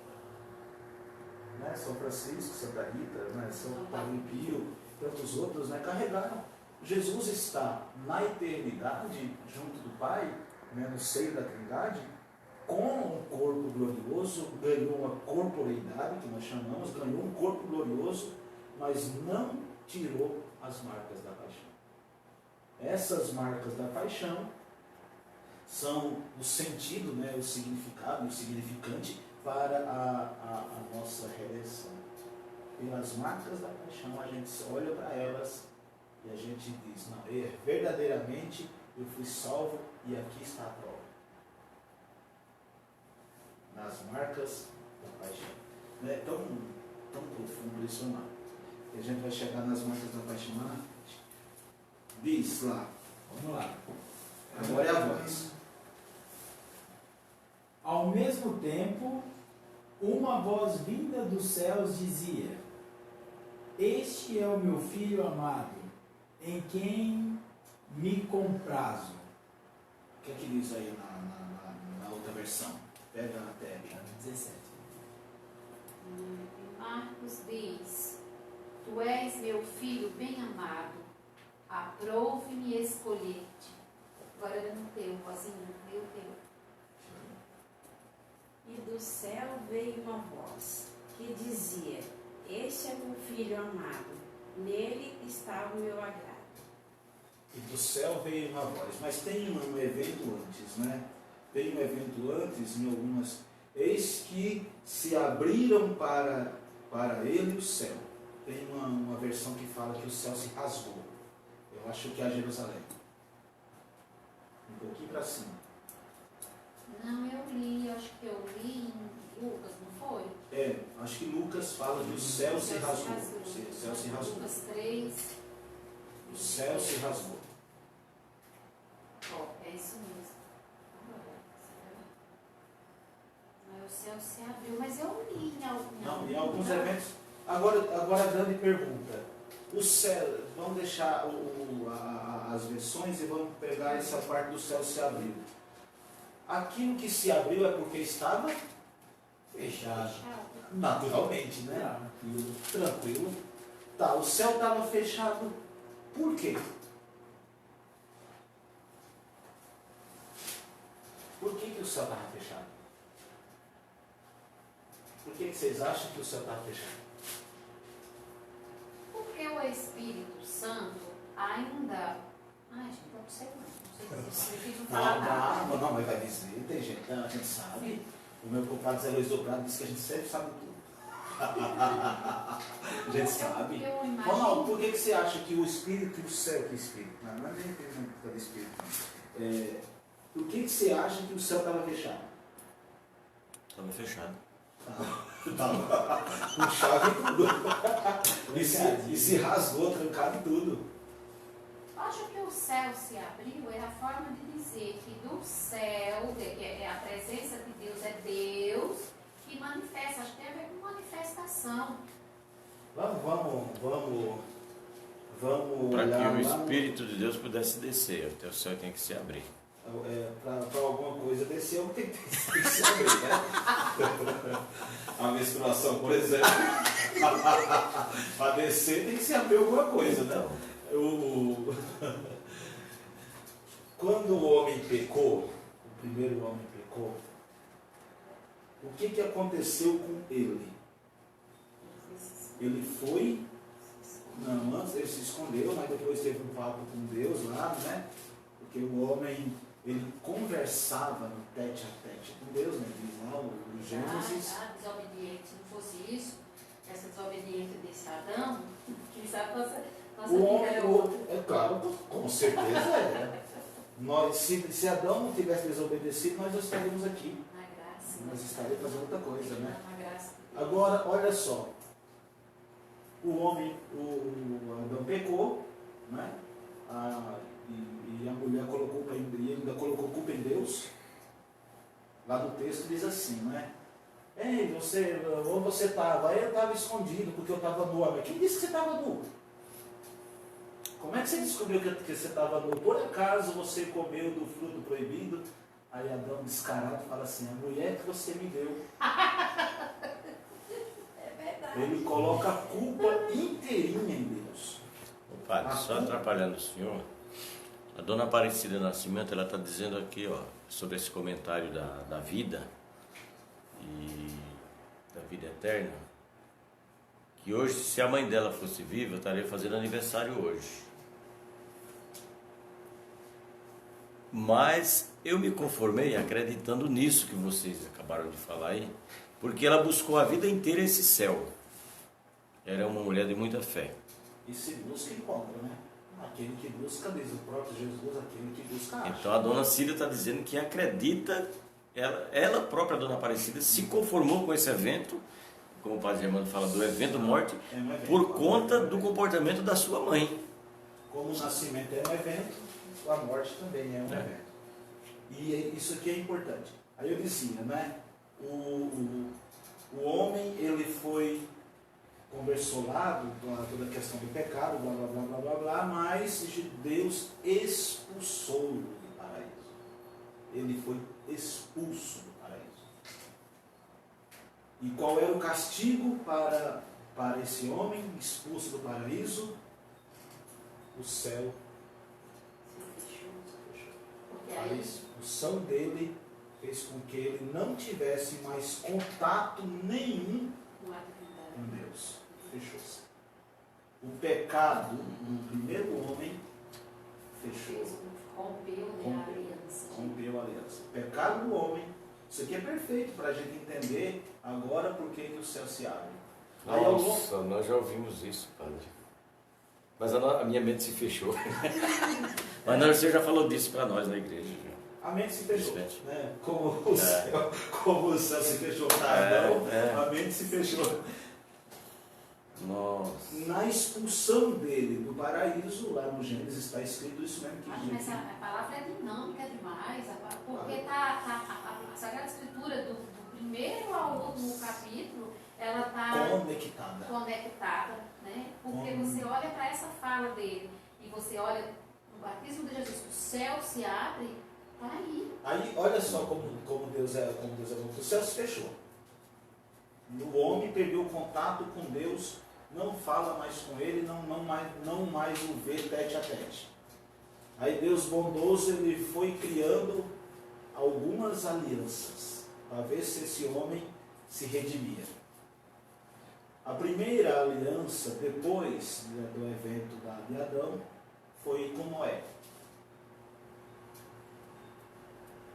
Né? São Francisco, Santa Rita, né? São Padre Pio, tantos outros, né? Carregaram. Jesus está na eternidade, junto do Pai, né? No seio da Trindade, com um corpo glorioso, ganhou uma corporeidade, que nós chamamos, ganhou um corpo glorioso, mas não tirou as marcas da paixão. Essas marcas da paixão são o sentido, né, o significado, o significante para a nossa redenção. Pelas marcas da paixão, a gente olha para elas e a gente diz: não, verdadeiramente eu fui salvo e aqui está a prova. Nas marcas da paixão. Não é tão profundo isso, não. E a gente vai chegar nas marcas da paixão lá na frente. Diz lá, vamos lá. Agora é a voz. Ao mesmo tempo, uma voz vinda dos céus dizia: este é o meu filho amado, em quem me comprazo. O que é que diz aí na outra versão? Pega a tela. 17. Marcos diz: tu és meu filho bem amado, aprove-me escolher-te. Agora era no teu, vozinho, meu teu. E do céu veio uma voz que dizia: este é meu filho amado, nele está o meu agrado. E do céu veio uma voz. Mas tem um evento antes, né? Tem um evento antes em algumas. Eis que se abriram para ele o céu. Tem uma versão que fala que o céu se rasgou. Eu acho que é a Jerusalém. Um pouquinho para cima. Não, eu acho que eu li em Lucas, não foi? Acho que Lucas fala que o céu se rasgou. O céu se rasgou. Lucas 3. O céu se rasgou. É isso mesmo. O céu se abriu, mas eu li em algum. Não, em alguns eventos. Agora a grande pergunta. O céu, vamos deixar as versões e vamos pegar essa parte do céu se abriu. Aquilo que se abriu é porque estava fechado. Naturalmente, né? Tranquilo. Tá, o céu estava fechado. Por quê? Por que o céu estava fechado? Por que vocês acham que o céu estava fechado? Porque o Espírito Santo ainda. Ai, gente, não sei não. Não sei se não falar nada. Não, mas vai dizer, tem gente, a gente sabe. O meu compadre Zé Luiz Dobrado disse que a gente sempre sabe tudo. A gente sabe. Eu imagino. Ronaldo, por que você acha que o Espírito e o céu, que Espírito? Não é nem pelo Espírito. Por que você acha que o céu estava fechado? Estava fechado. Com chave e tudo. E se rasgou, trancado tudo. Acho que o céu se abriu é a forma de dizer que do céu, que a presença de Deus é Deus que manifesta. Acho que tem a ver com manifestação. Vamos Para olhar que o lá Espírito de Deus pudesse descer, o teu céu tem que se abrir. para alguma coisa descer, tem que se abrir, né? A menstruação, por exemplo. Para descer tem que se abrir alguma coisa, né? Quando o homem pecou, o primeiro homem pecou, o que aconteceu com ele? Ele foi, não, antes ele se escondeu, mas depois teve um papo com Deus lá, né? Porque o homem, ele conversava no tete a tete com Deus, né? Diz lá no Gênesis. Desobediente, se não fosse isso, essa desobediência desse Adão, quem sabe nossa O vida homem, era outra. é claro, com certeza é. Se Adão não tivesse desobedecido, nós não estaríamos aqui. Na graça. Nós estaríamos fazendo outra coisa, né? Na graça. Agora, olha só. O homem, o Adão pecou, né? E a mulher colocou, e ainda colocou culpa em Deus. Lá no texto diz assim, né? Ei, onde você estava? Eu estava escondido porque eu estava nu. Mas quem disse que você estava nu? Como é que você descobriu que você estava nu? Por acaso você comeu do fruto proibido? Aí Adão, descarado, fala assim, a mulher que você me deu. É verdade. Ele coloca a culpa inteirinha em Deus. Ô, padre, só atrapalhando o senhor, a dona Aparecida Nascimento, ela está dizendo aqui, ó, sobre esse comentário da vida e da vida eterna, que hoje, se a mãe dela fosse viva, eu estaria fazendo aniversário hoje. Mas eu me conformei acreditando nisso que vocês acabaram de falar aí, porque ela buscou a vida inteira esse céu. Era uma mulher de muita fé. E se busca, encontra, né? Aquele que busca, diz o próprio Jesus, aquele que busca, acha. Então a dona Cida está dizendo que acredita, ela própria, a dona Aparecida, se conformou com esse evento, como o padre Germano fala, do evento morte, um evento, por conta do comportamento da sua mãe. Como o nascimento é um evento, a morte também é um evento. E isso aqui é importante. Aí eu dizia, né? O homem, ele foi, conversou lá, toda a questão do pecado, blá, blá, blá, blá, blá, blá, mas Deus expulsou-o do paraíso. Ele foi expulso do paraíso. E qual era o castigo para esse homem expulso do paraíso? O céu. A expulsão dele fez com que ele não tivesse mais contato nenhum com Deus. Fechou-se. O pecado do primeiro homem fechou. Rompeu, né, a aliança. Rompeu a aliança. Pecado do homem. Isso aqui é perfeito para a gente entender agora por que o céu se abre. Aí, Nossa, nós já ouvimos isso, padre. Mas a minha mente se fechou. Mas não, você já falou disso para nós na igreja. a mente se fechou. Respeite. Né? Como o céu se fechou para Adão, a mente se fechou. Nossa. Na expulsão dele do paraíso, lá no Gênesis está escrito isso mesmo. Mas a palavra é dinâmica demais, porque a Sagrada Escritura do primeiro ao último capítulo, ela está conectada, né? Porque você olha para essa fala dele e você olha no batismo de Jesus, o céu se abre, está aí. Aí, olha só como Deus é bom. O céu se fechou. O homem perdeu o contato com Deus, não fala mais com ele, não mais o vê tete a tete. Aí Deus bondoso, ele foi criando algumas alianças para ver se esse homem se redimia. A primeira aliança, depois do evento de Adão, foi com Noé.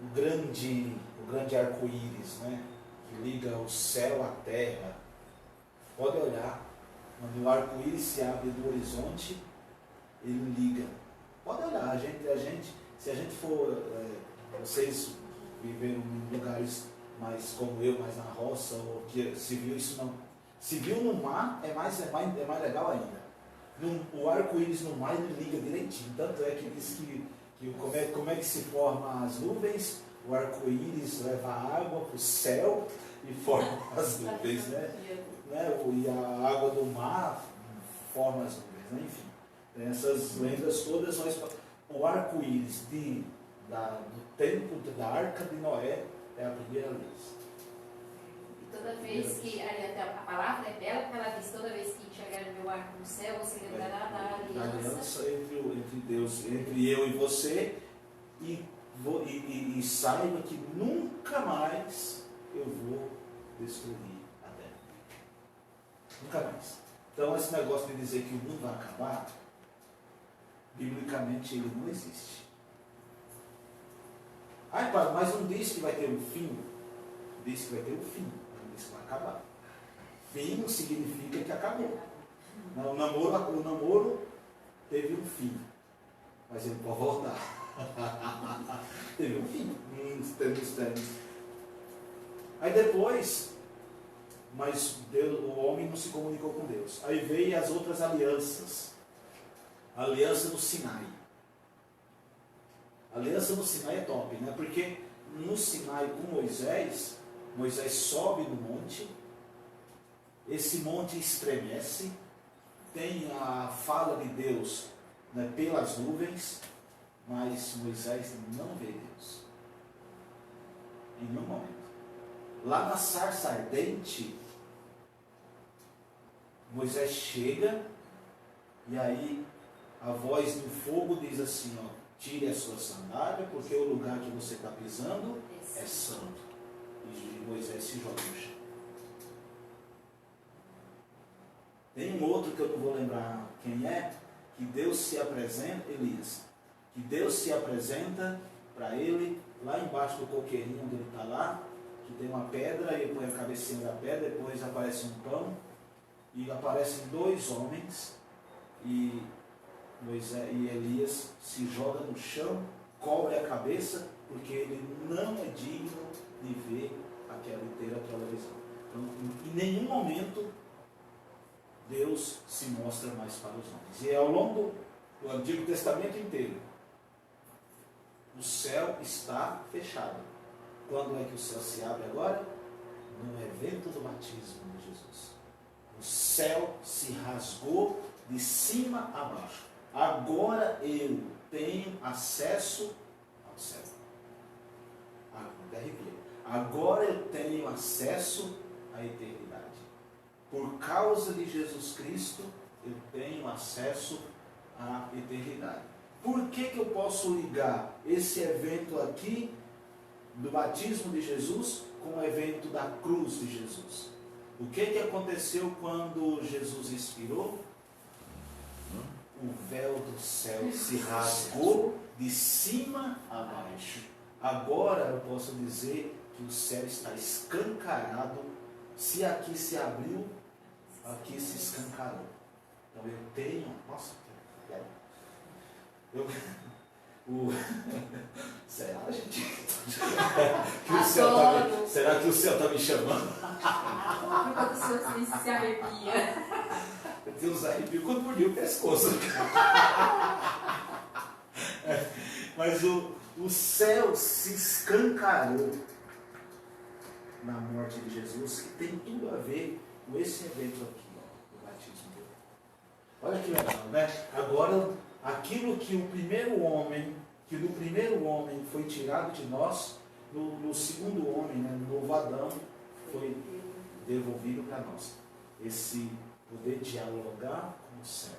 O grande arco-íris, né, que liga o céu à terra. Pode olhar, quando o arco-íris se abre do horizonte, ele liga. Pode olhar, se a gente for, vocês viveram em lugares mais como eu, mais na roça, ou que se viu isso não. Se viu no mar, é mais legal ainda. O arco-íris no mar ele liga direitinho. Tanto é que diz que como é que se formam as nuvens, o arco-íris leva a água para o céu e forma as nuvens, né? E a água do mar forma as nuvens, né? Enfim. Tem essas lendas todas, mas o arco-íris do tempo da Arca de Noé é a primeira aliança. Toda vez que a palavra é bela, porque ela diz, toda vez que enxergar o meu arco no céu, você lembrará da aliança. A aliança entre Deus, entre eu e você, e saiba que nunca mais eu vou destruir a terra. Nunca mais. Então esse negócio de dizer que o mundo vai acabar, biblicamente ele não existe. Ai, pai, mas não diz que vai ter um fim? Diz que vai ter um fim. Isso vai acabar. Fim significa que acabou. O namoro teve um fim, mas ele pode voltar. Teve um fim. Aí depois, mas o homem não se comunicou com Deus. Aí veio as outras alianças. A aliança do Sinai. A aliança do Sinai é top, né? Porque no Sinai com Moisés sobe no monte, esse monte estremece, tem a fala de Deus, né, pelas nuvens, mas Moisés não vê Deus. Em nenhum momento. Lá na sarça ardente, Moisés chega, e aí a voz do fogo diz assim, ó, tire a sua sandália, porque o lugar que você está pisando é santo. E Moisés se joga no chão. Tem um outro que eu não vou lembrar quem é, que Deus se apresenta, Elias, que Deus se apresenta para ele, lá embaixo do coqueirinho onde ele está lá, que tem uma pedra, ele põe a cabecinha da pedra, depois aparece um pão, e aparecem dois homens, e Elias se joga no chão, cobre a cabeça, porque ele não é digno de ver aquela visão. Então, em nenhum momento Deus se mostra mais para os homens. E ao longo do Antigo Testamento inteiro, o céu está fechado. Quando é que o céu se abre agora? No evento do batismo de Jesus. O céu se rasgou de cima a baixo. Agora eu tenho acesso ao céu. Agora eu tenho acesso à eternidade. Por causa de Jesus Cristo, eu tenho acesso à eternidade. Por que eu posso ligar esse evento aqui, do batismo de Jesus, com o evento da cruz de Jesus? O que aconteceu quando Jesus expirou? o véu do céu se rasgou de cima a baixo. Agora eu posso dizer que o céu está escancarado. Se aqui se abriu, aqui se escancarou. Então eu tenho. Nossa, será, gente? Será que o céu está me chamando? Enquanto o senhor se arrepia. Eu tenho uns arrepios quando mordi o pescoço. Mas o céu se escancarou na morte de Jesus, que tem tudo a ver com esse evento aqui, ó, do batismo dele. Olha que legal, né? Agora, aquilo que no primeiro homem foi tirado de nós, no segundo homem, né, no novo Adão, foi devolvido para nós. Esse poder dialogar com o céu.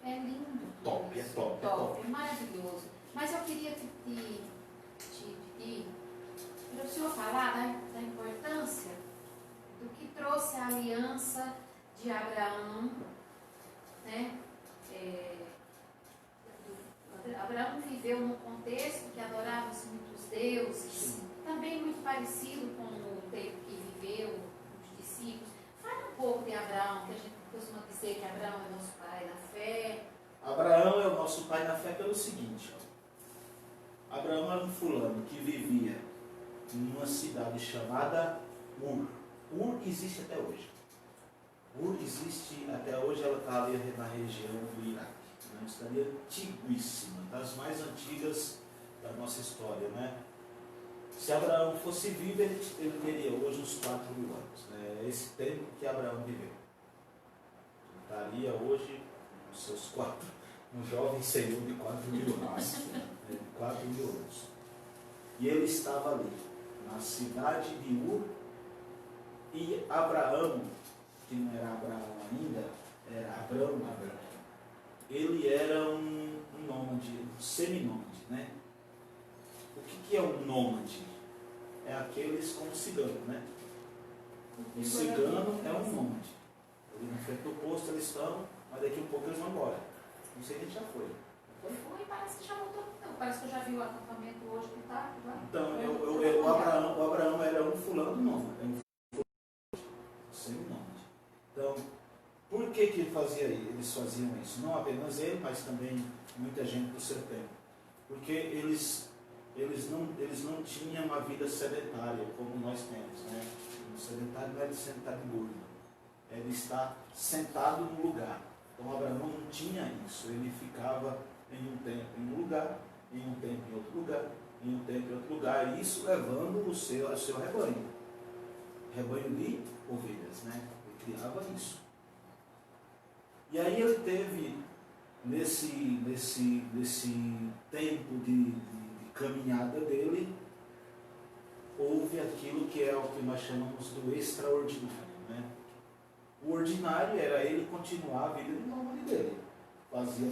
É lindo. Top, isso. é top. É maravilhoso. Mas eu queria te pedir para o senhor falar da importância do que trouxe a aliança de Abraão, né? Abraão viveu num contexto que adorava-se muitos deuses, Sim. também muito parecido com o tempo que viveu os discípulos. Fala um pouco de Abraão, que a gente costuma dizer que Abraão é nosso pai na fé. Abraão é o nosso pai na fé pelo seguinte, ó. Abraão era um fulano que vivia numa cidade chamada Ur. Ur existe até hoje. Ur existe até hoje, ela está ali na região do Iraque. Uma cidade antiguíssima, das mais antigas da nossa história, né? Se Abraão fosse vivo, ele teria hoje uns 4.000 anos. Né? É esse tempo que Abraão viveu. Ele estaria hoje nos seus um jovem senhor de 4.000 anos. 4.000 anos. E ele estava ali, na cidade de Ur, e Abraão, que não era Abraão ainda, era Abrão. Ele era um nômade, um seminômade, né? O que é um nômade? É aqueles como cigano, né? O cigano é um nômade. Ali na frente do posto eles estão, mas daqui a pouco eles vão embora. Não sei quem já foi. Foi, parece que já voltou. Não, parece que eu já vi o acampamento hoje que está lá. Então, o Abraão era um fulano nômade, um seminômade. Então, por que ele fazia isso? Eles faziam isso? Não apenas ele, mas também muita gente do seu tempo. Porque eles não tinham uma vida sedentária como nós temos. Né? O sedentário não é de sentar de gordo, é de estar sentado no lugar. Então Abraão não tinha isso, ele ficava em um tempo em um lugar, em um tempo em outro lugar, em um tempo em outro lugar, e isso levando o seu rebanho de ovelhas, né? Ele criava isso. E aí ele teve, nesse tempo de caminhada dele, houve aquilo que é o que nós chamamos do extraordinário. Né? O ordinário era ele continuar a vida de nômade dele.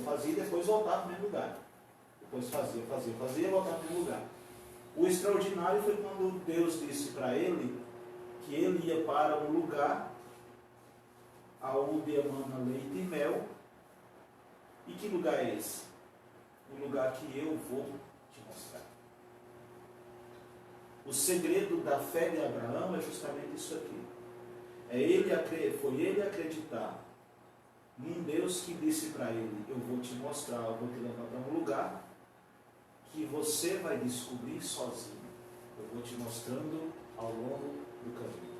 Fazia e depois voltava para o mesmo lugar. Depois fazia e voltava para o mesmo lugar. O extraordinário foi quando Deus disse para ele que ele ia para um lugar aonde emana leite e mel. E que lugar é esse? O lugar que eu vou te mostrar. O segredo da fé de Abraão é justamente isso aqui. Foi ele acreditar num Deus que disse para ele: eu vou te mostrar, eu vou te levar para um lugar que você vai descobrir sozinho. Eu vou te mostrando ao longo do caminho.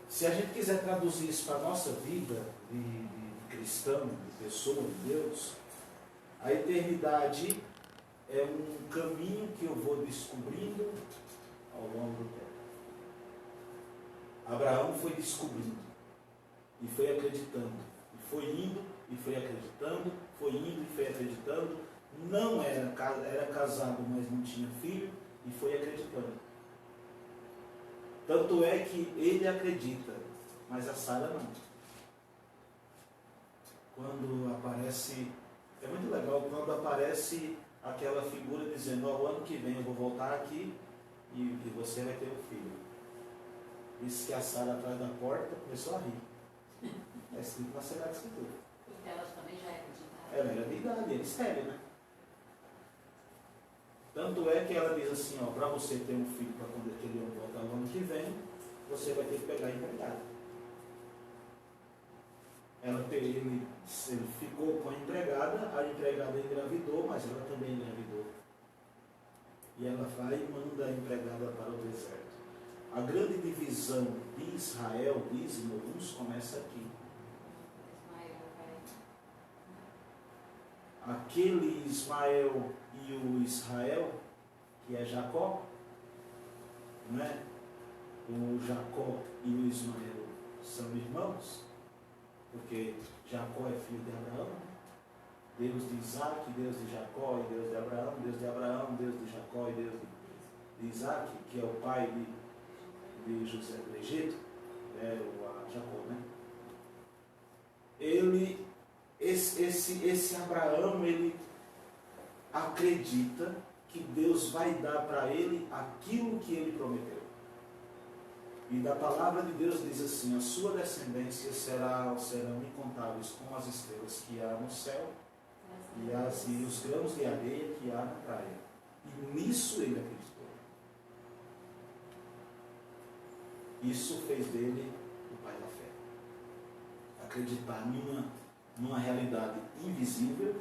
Se a gente quiser traduzir isso para a nossa vida de cristão, de pessoa de Deus, a eternidade é um caminho que eu vou descobrindo ao longo do tempo. Abraão foi descobrindo e foi acreditando, e foi indo e foi acreditando, foi indo e foi acreditando. Não era casado, mas não tinha filho, e foi acreditando. Tanto é que ele acredita, mas a Sara não. Quando aparece, é muito legal quando aparece aquela figura dizendo: o ano que vem eu vou voltar aqui e você vai ter um filho. Disse que a Sara atrás da porta começou a rir. É escrito na Sagrada Escritura. Porque ela também já é acreditada. Ela era de idade, ele estéreo, né? Tanto é que ela diz assim, ó, para você ter um filho para quando aquele ano voltar no ano que vem, você vai ter que pegar empregada. Ele ficou com a empregada engravidou, mas ela também engravidou. E ela vai e manda a empregada para o deserto. A grande divisão de Israel, dizem alguns, começa aqui. Ismael vai. Aquele Ismael e o Israel, que é Jacó, não é? O Jacó e o Ismael são irmãos, porque Jacó é filho de Abraão, Deus de Isaac, Deus de Jacó e Deus de Abraão, Deus de Abraão, Deus de Jacó e Deus de Isaac, que é o pai de José do Egito, é o Jacó, né? Esse Abraão, ele acredita que Deus vai dar para ele aquilo que ele prometeu. E da palavra de Deus diz assim, a sua descendência serão incontáveis como as estrelas que há no céu e os grãos de areia que há na praia. E nisso ele acreditou. Isso fez dele o pai da fé. Acreditar numa realidade invisível,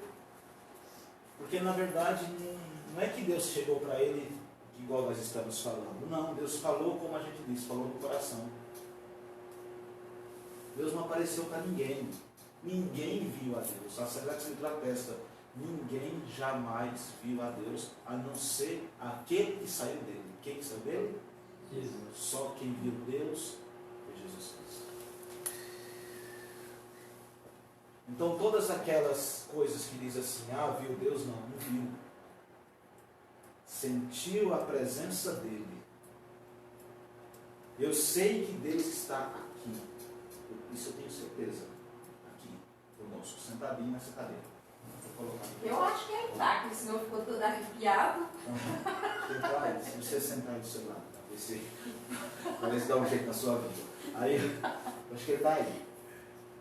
porque na verdade não é que Deus chegou para ele igual nós estamos falando. Não, Deus falou, como a gente disse, falou no coração. Deus não apareceu para ninguém. Ninguém viu a Deus. A Sagrada Escritura atesta, ninguém jamais viu a Deus, a não ser aquele que saiu dele. Quem que saiu dele? Jesus. Só quem viu Deus foi Jesus Cristo. Então todas aquelas coisas que diz assim, viu Deus, não viu. Sentiu a presença dele. Eu sei que Deus está aqui. Isso eu tenho certeza. Aqui, conosco, sentadinho nessa cadeira. Vou colocar aqui. Eu acho que ele está, porque senão ficou todo arrepiado. Se você sentar aí do seu lado, talvez dá um jeito na sua vida. Aí, acho que ele está aí.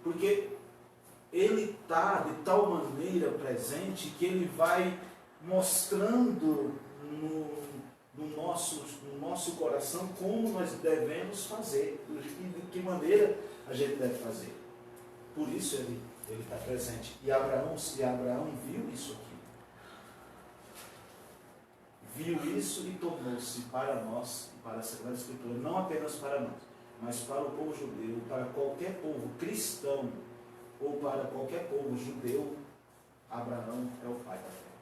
Porque ele está de tal maneira presente que ele vai mostrando no nosso coração como nós devemos fazer, de que maneira a gente deve fazer. Por isso ele está presente. E Abraão viu isso aqui. Viu isso e tornou-se para nós, para a Sagrada Escritura, não apenas para nós, mas para o povo judeu, para qualquer povo cristão, ou para qualquer povo judeu, Abraão é o pai da fé.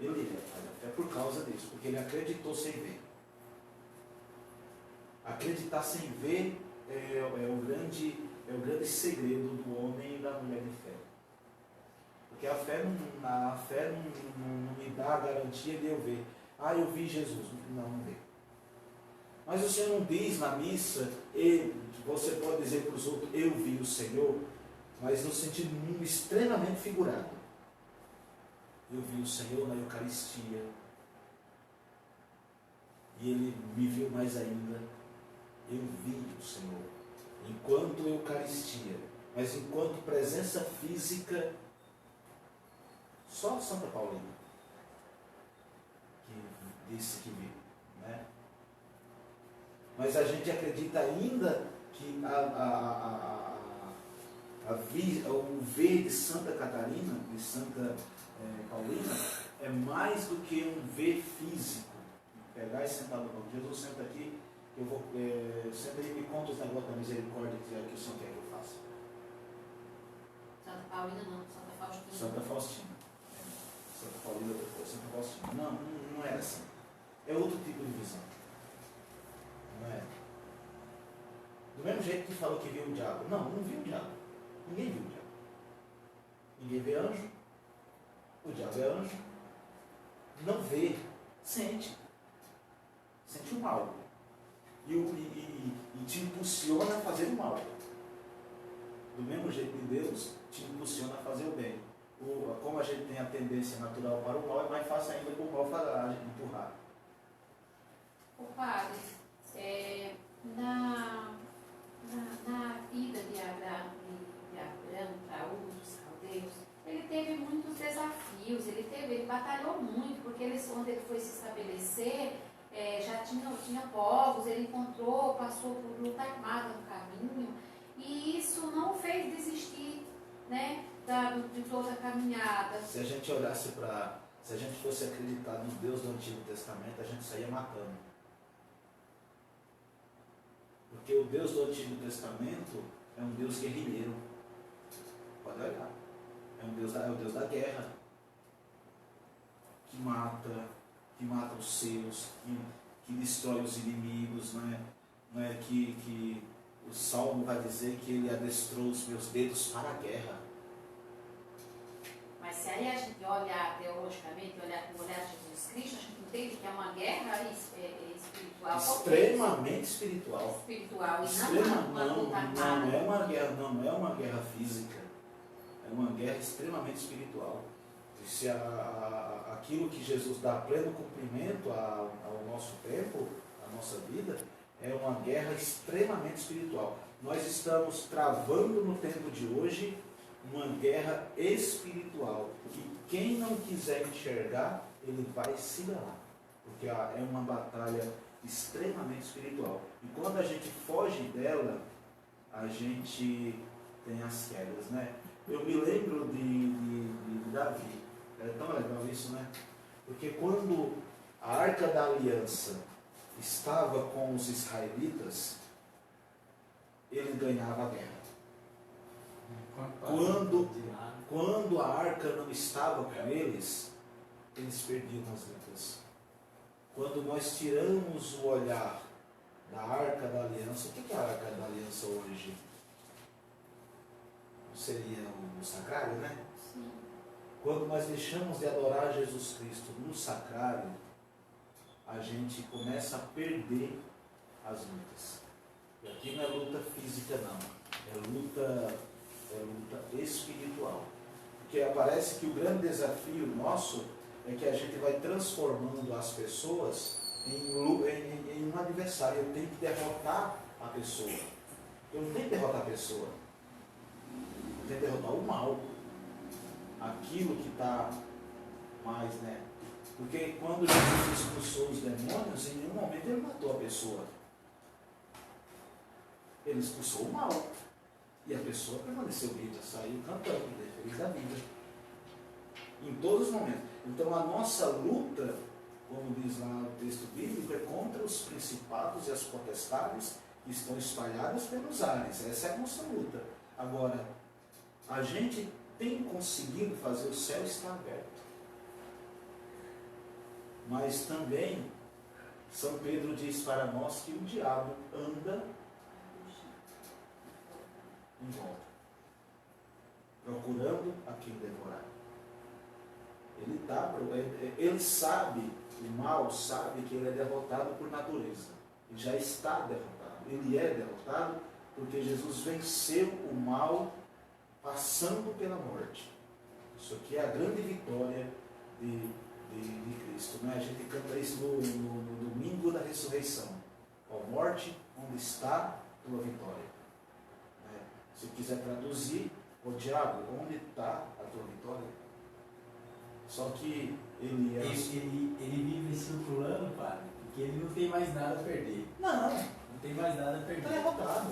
Ele é o pai da fé por causa disso, porque ele acreditou sem ver. Acreditar sem ver é o grande segredo do homem e da mulher de fé. Porque a fé não me dá a garantia de eu ver. Eu vi Jesus. Não vê. Mas o Senhor não diz na missa, você pode dizer para os outros, eu vi o Senhor, mas no sentido extremamente figurado. Eu vi o Senhor na Eucaristia. E Ele me viu mais ainda. Eu vi o Senhor. Enquanto Eucaristia, mas enquanto presença física, só Santa Paulina que disse que viu, né? Mas a gente acredita ainda que o ver de Santa Catarina, de Santa Paulina, é mais do que um ver físico. Pegar e sentar no banco. Jesus, senta aqui, eu vou, senta aí e me conta os negócios da misericórdia que o Senhor quer que eu faça. Santa Paulina não, Santa Faustina. Santa Faustina. Santa Paulina depois, Santa Faustina. Não era assim. É outro tipo de visão. Não é? Do mesmo jeito que falou que viu o diabo. Não viu o diabo. Ninguém viu o diabo. Ninguém vê anjo. O diabo é anjo. Não vê. Sente. Sente o mal. E te impulsiona a fazer o mal. Do mesmo jeito que Deus te impulsiona a fazer o bem. Como a gente tem a tendência natural para o mal, é mais fácil ainda para o mal empurrar. O padre, na ida de Abraão para Ur dos Caldeus, ele teve muitos desafios, ele batalhou muito, porque quando ele foi se estabelecer, já tinha povos, ele passou por luta armada no caminho, e isso não o fez desistir, né, de toda a caminhada. Se a gente fosse acreditar no Deus do Antigo Testamento, a gente saía matando. Porque o Deus do Antigo Testamento é um Deus guerrilheiro. Pode olhar. É o Deus da guerra. Que mata os seus, que destrói os inimigos, não é que o Salmo vai dizer que ele adestrou os meus dedos para a guerra. Mas se aí a gente olhar teologicamente, olhar com o olhar de Jesus Cristo, a gente entende que é uma guerra espiritual. Extremamente espiritual. Espiritual, e Extrema, não uma luta armada. não é uma guerra física. É uma guerra extremamente espiritual. E se aquilo que Jesus dá pleno cumprimento ao nosso tempo, à nossa vida, é uma guerra extremamente espiritual. Nós estamos travando no tempo de hoje uma guerra espiritual. E quem não quiser enxergar, ele vai se galar. Porque é uma batalha extremamente espiritual. E quando a gente foge dela, a gente tem as quedas, né? Eu me lembro de Davi. É tão legal isso, né? Porque quando a Arca da Aliança estava com os israelitas, ele ganhava a guerra. Quando a arca não estava com eles perdiam as lutas. Quando nós tiramos o olhar da Arca da Aliança, o que é a Arca da Aliança hoje? Seria o sacrário, né? Sim. Quando nós deixamos de adorar Jesus Cristo no sacrário, a gente começa a perder as lutas. E aqui não é luta física, não. É luta espiritual. Porque parece que o grande desafio nosso é que a gente vai transformando as pessoas em um adversário. Eu tenho que derrotar a pessoa. Eu não tenho que derrotar a pessoa. Eu tenho que derrotar o mal. Aquilo que está mais, né? Porque quando Jesus expulsou os demônios, em nenhum momento ele matou a pessoa. Ele expulsou o mal. E a pessoa permaneceu viva, saiu cantando, feliz da vida. Em todos os momentos. Então a nossa luta, como diz lá o texto bíblico, é contra os principados e as potestades que estão espalhadas pelos ares. Essa é a nossa luta. Agora, a gente tem conseguido fazer o céu estar aberto. Mas também, São Pedro diz para nós que o diabo anda em volta, procurando a quem devorar. Ele sabe, o mal sabe que ele é derrotado por natureza. Ele já está derrotado. Ele é derrotado porque Jesus venceu o mal passando pela morte. Isso aqui é a grande vitória de Cristo. Né? A gente canta isso no domingo da ressurreição. Ó morte, onde está tua vitória? Se quiser traduzir, o diabo, onde está a tua vitória? Só que ele é... Ele vive circulando, padre, porque ele não tem mais nada a perder. Não tem mais nada a perder. Está derrotado.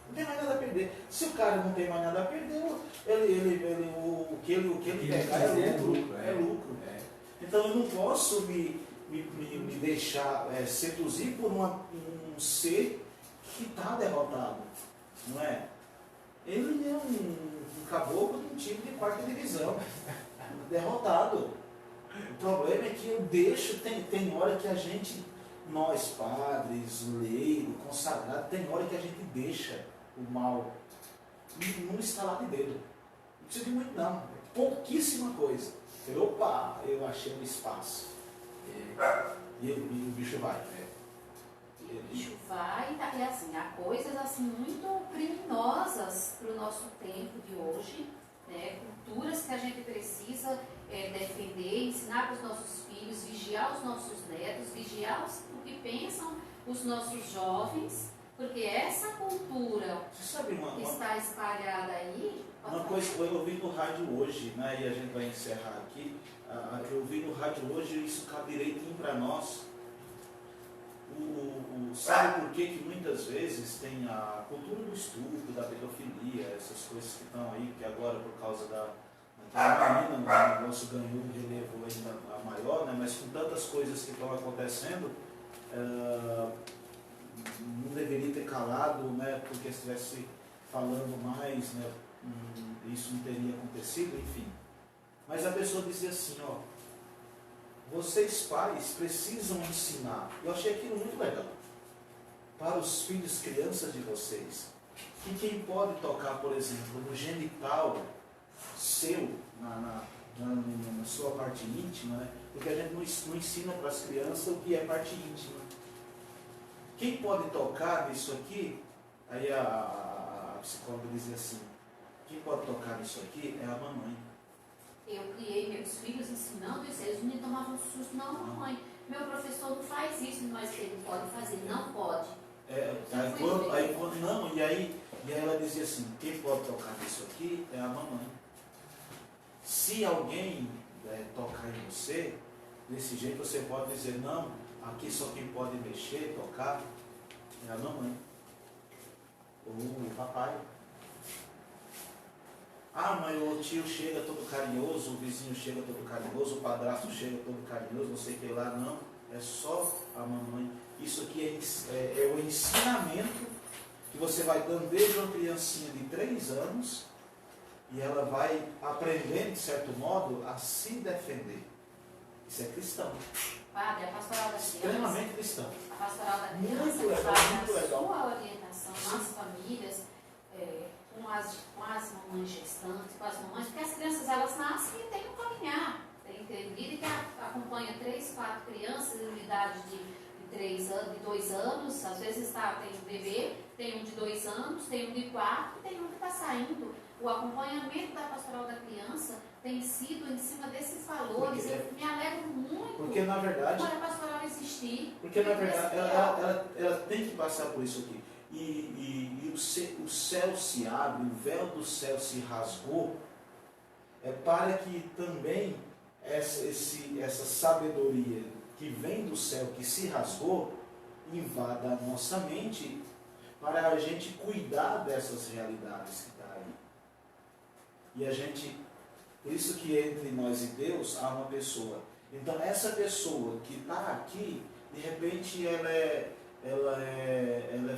Não tem mais nada a perder. Se o cara não tem mais nada a perder, o que ele pegar é lucro. É lucro. Então eu não posso me deixar seduzir por um ser que está derrotado. Não é? Ele é um caboclo de um time de quarta divisão, derrotado. O problema é que eu deixo, tem hora que a gente, nós padres, leigos, consagrados, tem hora que a gente deixa o mal num estalar de dedo. Não precisa de muito não, pouquíssima coisa. Opa, eu achei um espaço. E o bicho vai. O bicho vai, e assim, há coisas assim muito criminosas para o nosso tempo de hoje, né? Culturas que a gente precisa defender, ensinar para os nossos filhos, vigiar os nossos netos, vigiar o que pensam os nossos jovens, Porque essa cultura Você sabe que está espalhada aí... uma coisa que eu ouvi no rádio hoje, né, e a gente vai encerrar aqui, eu ouvi no rádio hoje, e isso cabe direitinho para nós. Sabe por que muitas vezes tem a cultura do estupro, da pedofilia, essas coisas que estão aí, que agora por causa da menina, o negócio ganhou um relevo ainda maior, né, mas com tantas coisas que estão acontecendo, não deveria ter calado, né, porque se estivesse falando mais, né, isso não teria acontecido, enfim. Mas a pessoa dizia assim, ó, vocês pais precisam ensinar, eu achei aquilo muito legal, para os filhos, crianças de vocês, que quem pode tocar, por exemplo, no genital seu, na sua parte íntima, né, porque a gente não ensina para as crianças o que é parte íntima. Quem pode tocar nisso aqui, aí a psicóloga dizia assim, quem pode tocar nisso aqui é a mamãe. Eu criei meus filhos ensinando isso, eles não tomavam susto, não, mamãe. Meu professor não faz isso, mas ele pode fazer, não pode. E aí ela dizia assim, quem pode tocar nisso aqui é a mamãe. Se alguém tocar em você, desse jeito você pode dizer, não, aqui só quem pode mexer, tocar, é a mamãe. Ou o papai. Ah, mas o tio chega todo carinhoso, o vizinho chega todo carinhoso, o padrasto chega todo carinhoso, não sei o que lá, não. É só a mamãe. Isso aqui é o ensinamento que você vai dando desde uma criancinha de 3 anos e ela vai aprendendo, de certo modo, a se defender. Isso é cristão. Padre, a pastoral da criança. Extremamente cristão. A pastoral da criança Muito legal, faz muito a legal. sua orientação nas famílias, com as mamães gestantes, com as mamães, porque as crianças elas nascem e têm um caminhar. Tem vida que acompanha 3, 4 crianças em idade de 3 anos, de 2 anos, às vezes tem um bebê, tem um de 2 anos, tem um de 4 e tem um que está saindo. O acompanhamento da pastoral da criança tem sido em cima desses valores. Eu me alegro muito Porque na verdade, para a pastoral existir. porque na verdade ela tem que passar por isso aqui. E o céu se abre, o véu do céu se rasgou, para que também essa sabedoria que vem do céu, que se rasgou, invada a nossa mente para a gente cuidar dessas realidades que está aí. E a gente, por isso que entre nós e Deus há uma pessoa. Então essa pessoa que está aqui, de repente ela é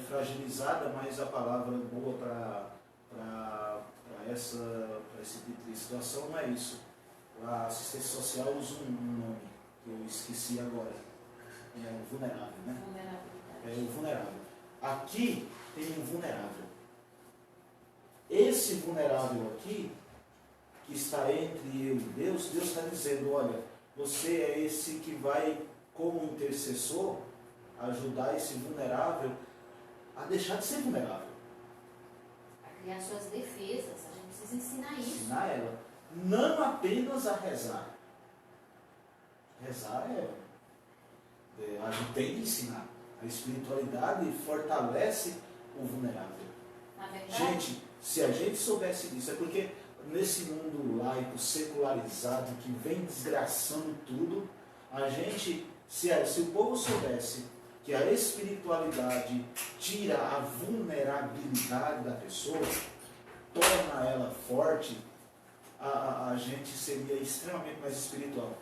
fragilizada, mas a palavra boa para esse tipo de situação não é isso. A assistência social usa um nome, que eu esqueci agora. É o vulnerável, né? É o vulnerável. Aqui tem um vulnerável. Esse vulnerável aqui, que está entre eu e Deus, Deus está dizendo, olha, você é esse que vai, como intercessor, ajudar esse vulnerável a deixar de ser vulnerável. A criar suas defesas, a gente precisa ensinar isso. Ensinar ela. Não apenas a rezar. Rezar a gente tem que ensinar. A espiritualidade fortalece o vulnerável. Na verdade, Gente, se a gente soubesse disso, é porque nesse mundo laico, secularizado, que vem desgraçando tudo, a gente, se o povo soubesse que a espiritualidade tira a vulnerabilidade da pessoa, torna ela forte, a gente seria extremamente mais espiritual.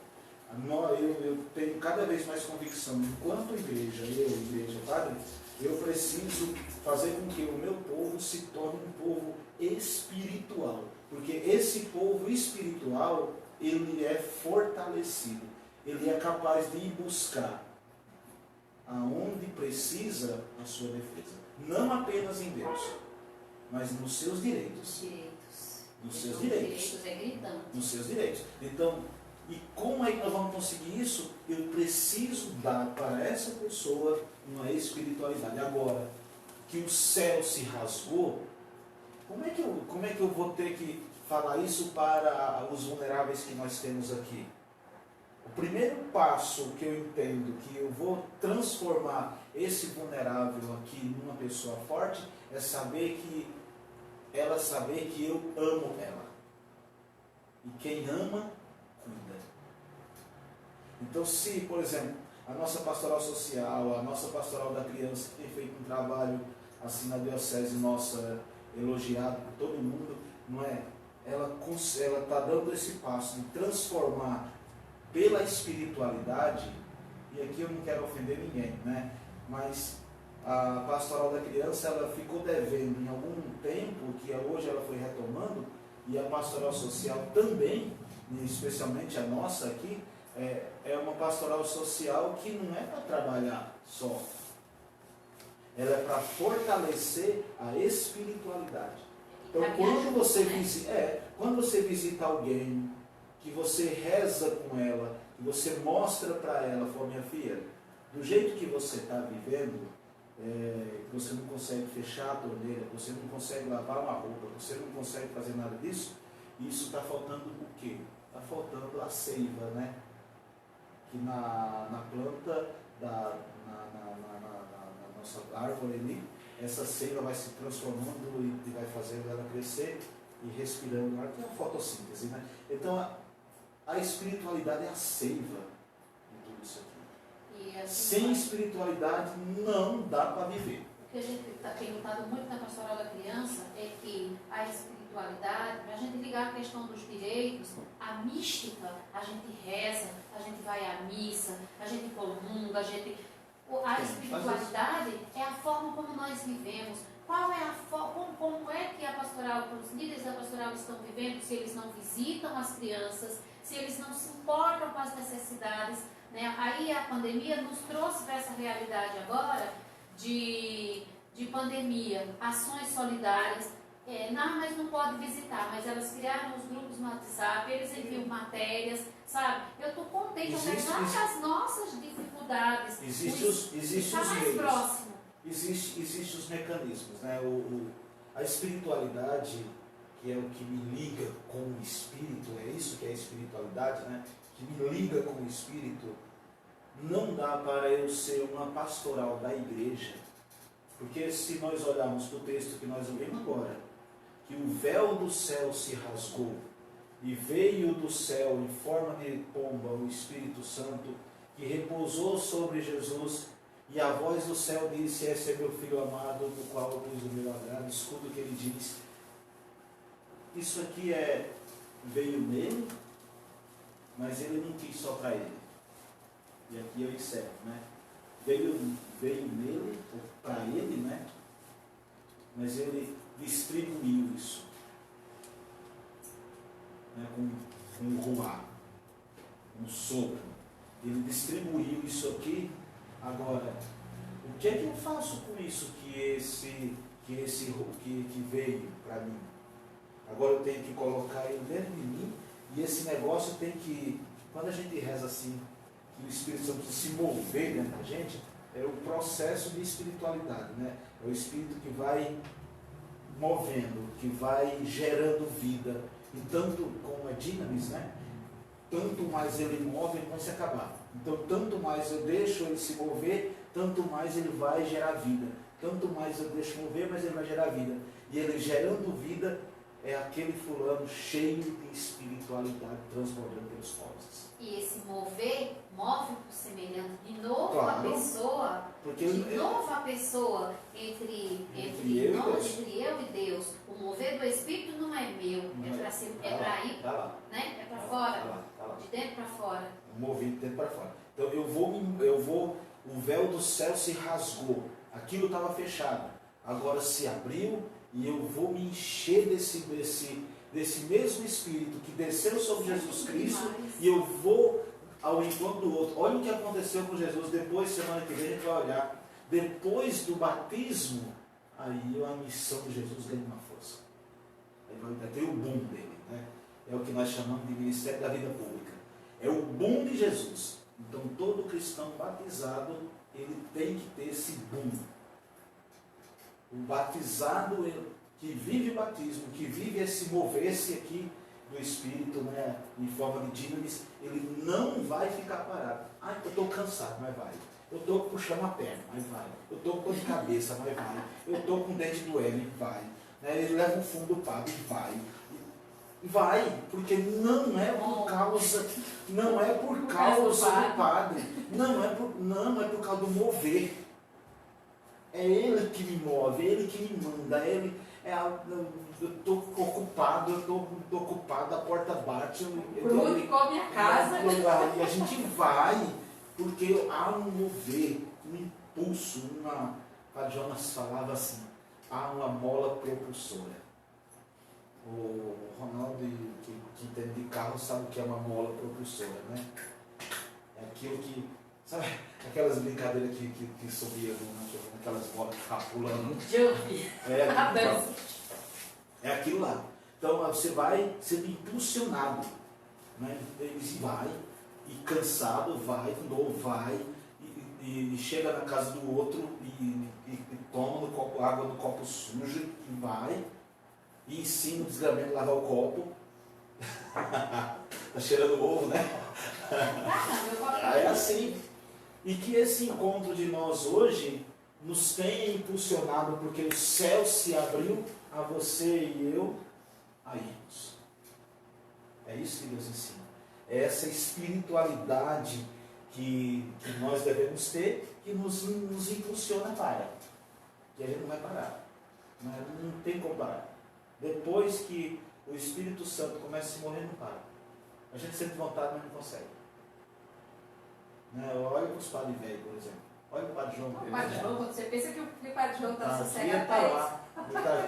Eu tenho cada vez mais convicção, enquanto igreja, padre, eu preciso fazer com que o meu povo se torne um povo espiritual, porque esse povo espiritual, ele é fortalecido, ele é capaz de ir buscar aonde precisa a sua defesa, não apenas em Deus, mas nos seus direitos. Nos seus direitos. É gritante. Nos seus direitos. Então, e como é que nós vamos conseguir isso? Eu preciso dar para essa pessoa uma espiritualidade. Agora, que o céu se rasgou, como é que eu vou ter que falar isso para os vulneráveis que nós temos aqui? O primeiro passo que eu entendo que eu vou transformar esse vulnerável aqui numa pessoa forte é saber que eu amo ela. E quem ama, cuida. Então, se, por exemplo, a nossa pastoral social, a nossa pastoral da criança, que tem feito um trabalho assim na diocese nossa, elogiado por todo mundo, não é? Ela está dando esse passo de transformar pela espiritualidade, e aqui eu não quero ofender ninguém, né? Mas a pastoral da criança, ela ficou devendo em algum tempo, que hoje ela foi retomando, e a pastoral social também, especialmente a nossa aqui, é uma pastoral social que não é para trabalhar só. Ela é para fortalecer a espiritualidade. Então, quando você visita alguém, que você reza com ela, que você mostra para ela, minha filha, do jeito que você está vivendo, que você não consegue fechar a torneira, que você não consegue lavar uma roupa, que você não consegue fazer nada disso, isso está faltando o quê? Está faltando a seiva, né? Que na planta, na nossa árvore ali, essa seiva vai se transformando e vai fazendo ela crescer e respirando ar, que é a fotossíntese, né? Então a espiritualidade é a seiva de tudo isso aqui. E assim, sem espiritualidade não dá para viver. O que a gente tem lutado muito na pastoral da criança é que a espiritualidade, para a gente ligar a questão dos direitos, a mística, a gente reza, a gente vai à missa, a gente comunga, a espiritualidade é a forma como nós vivemos. Qual é como é que a pastoral, os líderes da pastoral estão vivendo, se eles não visitam as crianças, se eles não se importam com as necessidades, né? Aí a pandemia nos trouxe para essa realidade agora de pandemia, ações solidárias. Mas não pode visitar, mas elas criaram os grupos no WhatsApp, eles enviam matérias, sabe? Eu estou contente, apesar das nossas dificuldades, Existem os mais meios. próximo. Existem os mecanismos, né? A espiritualidade, que é o que me liga com o Espírito, é isso que é a espiritualidade, né? Que me liga com o Espírito, não dá para eu ser uma pastoral da igreja, porque se nós olharmos para o texto que nós ouvimos agora, que o véu do céu se rasgou e veio do céu em forma de pomba o Espírito Santo, que repousou sobre Jesus, e a voz do céu disse: esse é meu filho amado, no qual eu pus o meu agrado. Escuta o que ele diz. Isso aqui veio nele, mas ele não quis só para ele. E aqui eu encerro, né? Veio nele, ou para ele, né? Mas ele distribuiu isso, né? Com um ruá, um sopro. Ele distribuiu isso aqui. Agora, o que é que eu faço com isso que veio para mim? Agora eu tenho que colocar ele dentro de mim, e esse negócio tem que, quando a gente reza assim, que o Espírito Santo precisa se mover dentro da gente, é o processo de espiritualidade, né? É o Espírito que vai movendo, que vai gerando vida, e tanto como é dinamis, né? Tanto mais ele move, ele vai se acabar. Então, tanto mais eu deixo ele se mover, tanto mais ele vai gerar vida. Tanto mais eu deixo mover, mais ele vai gerar vida. E ele gerando vida é aquele fulano cheio de espiritualidade, transbordando pelos povos. E esse mover move por semelhante de novo Claro, a pessoa, porque novo a pessoa entre eu e Deus. O mover do Espírito não é meu, é para ir, né? É para fora, de dentro para fora. Movido de dentro para fora. Então o véu do céu se rasgou, aquilo estava fechado, agora se abriu, e eu vou me encher desse mesmo Espírito que desceu sobre Jesus Cristo, e eu vou ao encontro do outro. Olha o que aconteceu com Jesus depois, semana que vem a gente vai olhar. Depois do batismo, aí a missão de Jesus ganha uma força. Aí vai ter o boom dele, né? É o que nós chamamos de ministério da vida pública. É o boom de Jesus. Então todo cristão batizado, ele tem que ter esse boom. O batizado que vive o batismo, que vive esse mover-se aqui do Espírito, né, em forma de dínamis, ele não vai ficar parado. Ah, eu estou cansado, mas vai. Eu estou puxando a perna, mas vai. Eu estou com dor de cabeça, mas vai. Eu estou com o dente doendo, vai. Né, ele leva o fundo do padre, vai. Vai, porque não é por causa do padre, não é por causa do mover. É ele que me move, é ele que me manda, eu estou ocupado, a porta bate, Bruno come a casa. E a gente vai, porque há um mover, um impulso, a Jonas falava assim, há uma mola propulsora. O Ronaldo, que entende de carro, sabe o que é uma mola propulsora, né? É aquilo que, sabe, aquelas brincadeiras que subiam, aquelas bolas que estavam pulando. É aquilo lá. Então você vai sendo impulsionado, né? E vai, e cansado, vai, de novo, vai, e chega na casa do outro e toma no copo, água no copo sujo e vai. E ensina o desgramento a lavar o copo. Tá cheirando ovo, né? É assim. E que esse encontro de nós hoje nos tenha impulsionado, porque o céu se abriu a você e eu a irmos. É isso que Deus ensina. É essa espiritualidade que nós devemos ter, que nos impulsiona para. Que a gente não vai parar. Não tem como parar. Depois que o Espírito Santo começa a se mover, não para. A gente sente vontade, mas não consegue. Né? Olha para os padres velhos, por exemplo. Olha para o Padre João. O Padre João, quando você pensa que o Padre João está sossegado, ele está lá.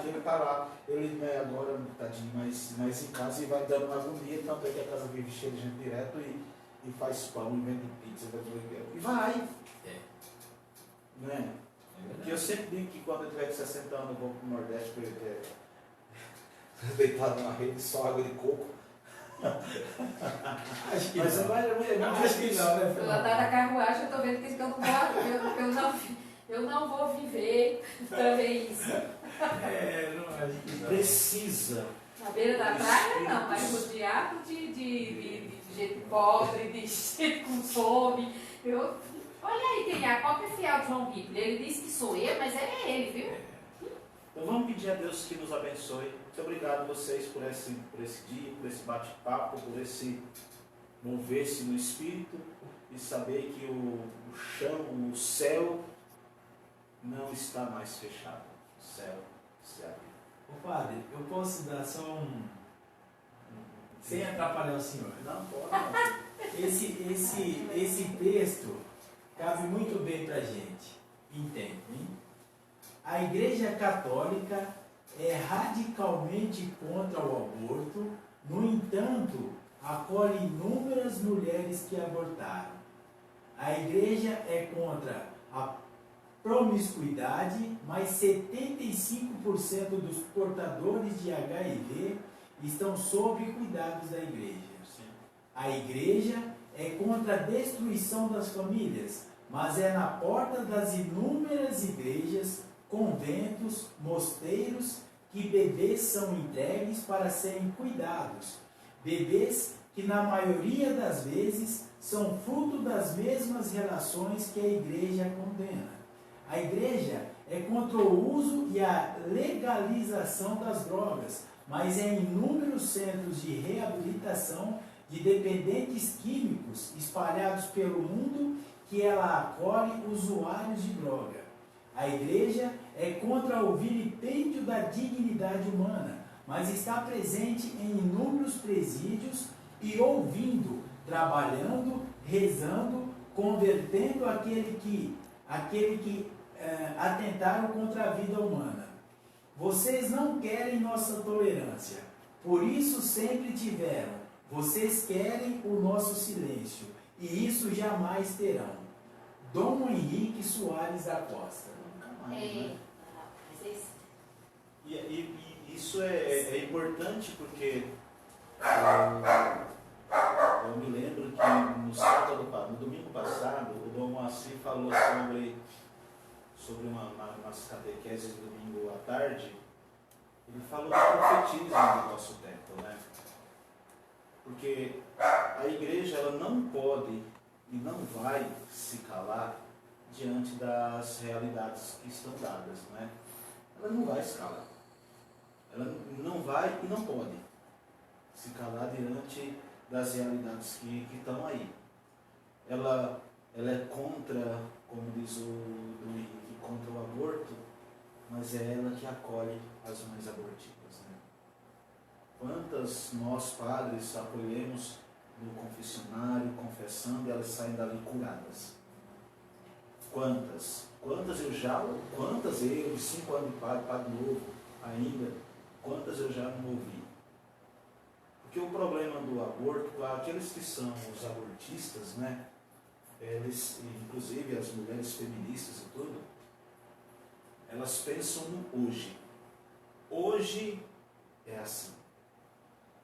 Ele está lá. Ele agora, tadinho, mas em casa e vai dando uma agonia, tanto é que a casa vive cheia de gente direto e faz pão, e vende pizza, e vai. Né? Porque eu sempre digo que quando eu tiver 60 anos eu vou para o Nordeste, deitado na rede, só água de coco. Acho que mas não. Acho que não, né? Eu andar na carruagem, eu estou vendo que eu não vou viver para ver isso. Não acho que não. Precisa. Na beira da praia, não, mas rodeado de gente pobre, de gente com fome. Olha aí quem é a cópia fiel de João Bíblia. Ele disse que sou eu, mas é ele, viu? Então vamos pedir a Deus que nos abençoe. Muito obrigado a vocês por esse dia, por esse bate-papo, por esse mover-se no Espírito e saber que o chão, o céu não está mais fechado. O céu se abriu. Ô padre, eu posso dar só sem atrapalhar o senhor? Não, pode. Esse texto cabe muito bem para a gente. Entende, hein? A Igreja Católica é radicalmente contra o aborto, no entanto, acolhe inúmeras mulheres que abortaram. A Igreja é contra a promiscuidade, mas 75% dos portadores de HIV estão sob cuidados da Igreja. A Igreja é contra a destruição das famílias, mas é na porta das inúmeras igrejas, conventos, mosteiros, que bebês são entregues para serem cuidados. Bebês que, na maioria das vezes, são fruto das mesmas relações que a Igreja condena. A Igreja é contra o uso e a legalização das drogas, mas é em inúmeros centros de reabilitação de dependentes químicos espalhados pelo mundo que ela acolhe usuários de droga. A Igreja é contra o vilipêndio da dignidade humana, mas está presente em inúmeros presídios e ouvindo, trabalhando, rezando, convertendo aquele que atentaram contra a vida humana. Vocês não querem nossa tolerância, por isso sempre tiveram. Vocês querem o nosso silêncio, e isso jamais terão. Dom Henrique Soares da Costa. E isso é importante porque eu me lembro que no domingo passado o Dom Moacir falou sobre umas catequeses do domingo à tarde. Ele falou do profetismo do nosso tempo, né? Porque a igreja ela não pode e não vai se calar diante das realidades que estão dadas, né? Ela não vai se calar. Ela não vai e não pode se calar diante das realidades que estão aí. Ela é contra, como diz o Henrique, contra o aborto, mas é ela que acolhe as mães abortivas, né? Quantas nós, padres, acolhemos no confessionário, confessando, e elas saem dali curadas? Quantas? Quantas eu, de 5 anos de padre novo ainda, quantas eu já não ouvi? Porque o problema do aborto, aqueles que são os abortistas, né? Eles, inclusive as mulheres feministas e tudo, elas pensam no hoje. Hoje é assim.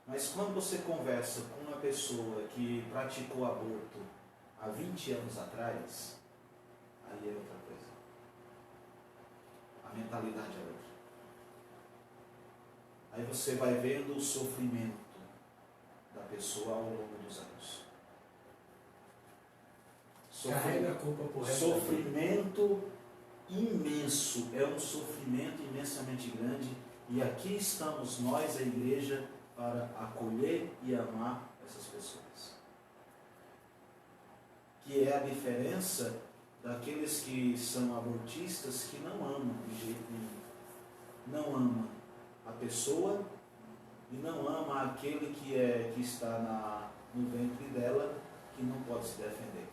Mas quando você conversa com uma pessoa que praticou aborto há 20 anos atrás, aí é outra coisa. A mentalidade é outra. Aí você vai vendo o sofrimento da pessoa ao longo dos anos. Carrega a culpa por resto da vida. Sofrimento imenso, é um sofrimento imensamente grande, e aqui estamos nós, a igreja, para acolher e amar essas pessoas. Que é a diferença daqueles que são abortistas, que não amam de jeito nenhum. Não amam a pessoa e não ama aquele que está no ventre dela, que não pode se defender.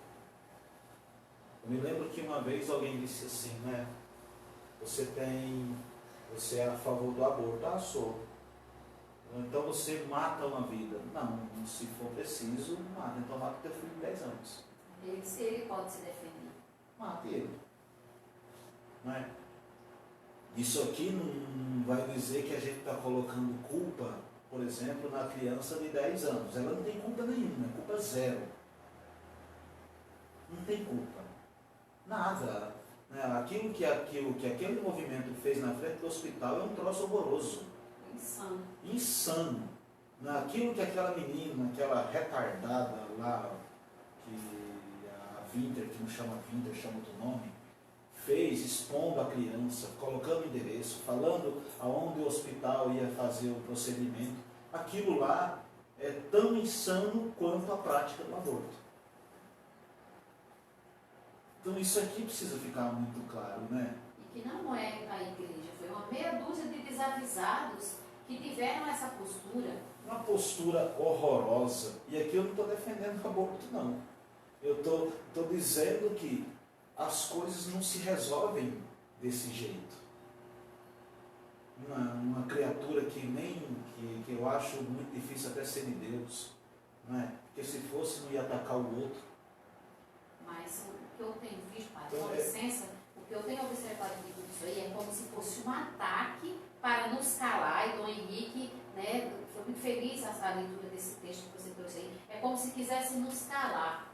Eu me lembro que uma vez alguém disse assim, né? Você é a favor do aborto? Ah, sou. Então você mata uma vida. Não, se for preciso, mata. Então mata o teu filho de 10 anos. Ele pode se defender. Mate ele. Não é? Isso aqui não vai dizer que a gente está colocando culpa, por exemplo, na criança de 10 anos. Ela não tem culpa nenhuma, é culpa zero. Não tem culpa. Nada. Aquilo que aquele movimento fez na frente do hospital é um troço horroroso. Insano. Insano. Aquilo que aquela menina, aquela retardada lá, que a Winter, que não chama Winter, chama outro nome, fez, expondo a criança, colocando o endereço, falando aonde o hospital ia fazer o procedimento, aquilo lá é tão insano quanto a prática do aborto. Então isso aqui precisa ficar muito claro, né? E que não é a igreja, foi uma meia dúzia de desavisados que tiveram essa postura. Uma postura horrorosa. E aqui eu não estou defendendo o aborto, não. Eu estou dizendo que as coisas não se resolvem desse jeito. Uma criatura que eu acho muito difícil até ser de Deus, não é? Porque se fosse não ia atacar o outro. Mas o que eu tenho visto, pai, Então, com licença, o que eu tenho observado aqui com isso aí é como se fosse um ataque para nos calar, e Dom Henrique, né, foi muito feliz a leitura desse texto que você trouxe aí, é como se quisesse nos calar.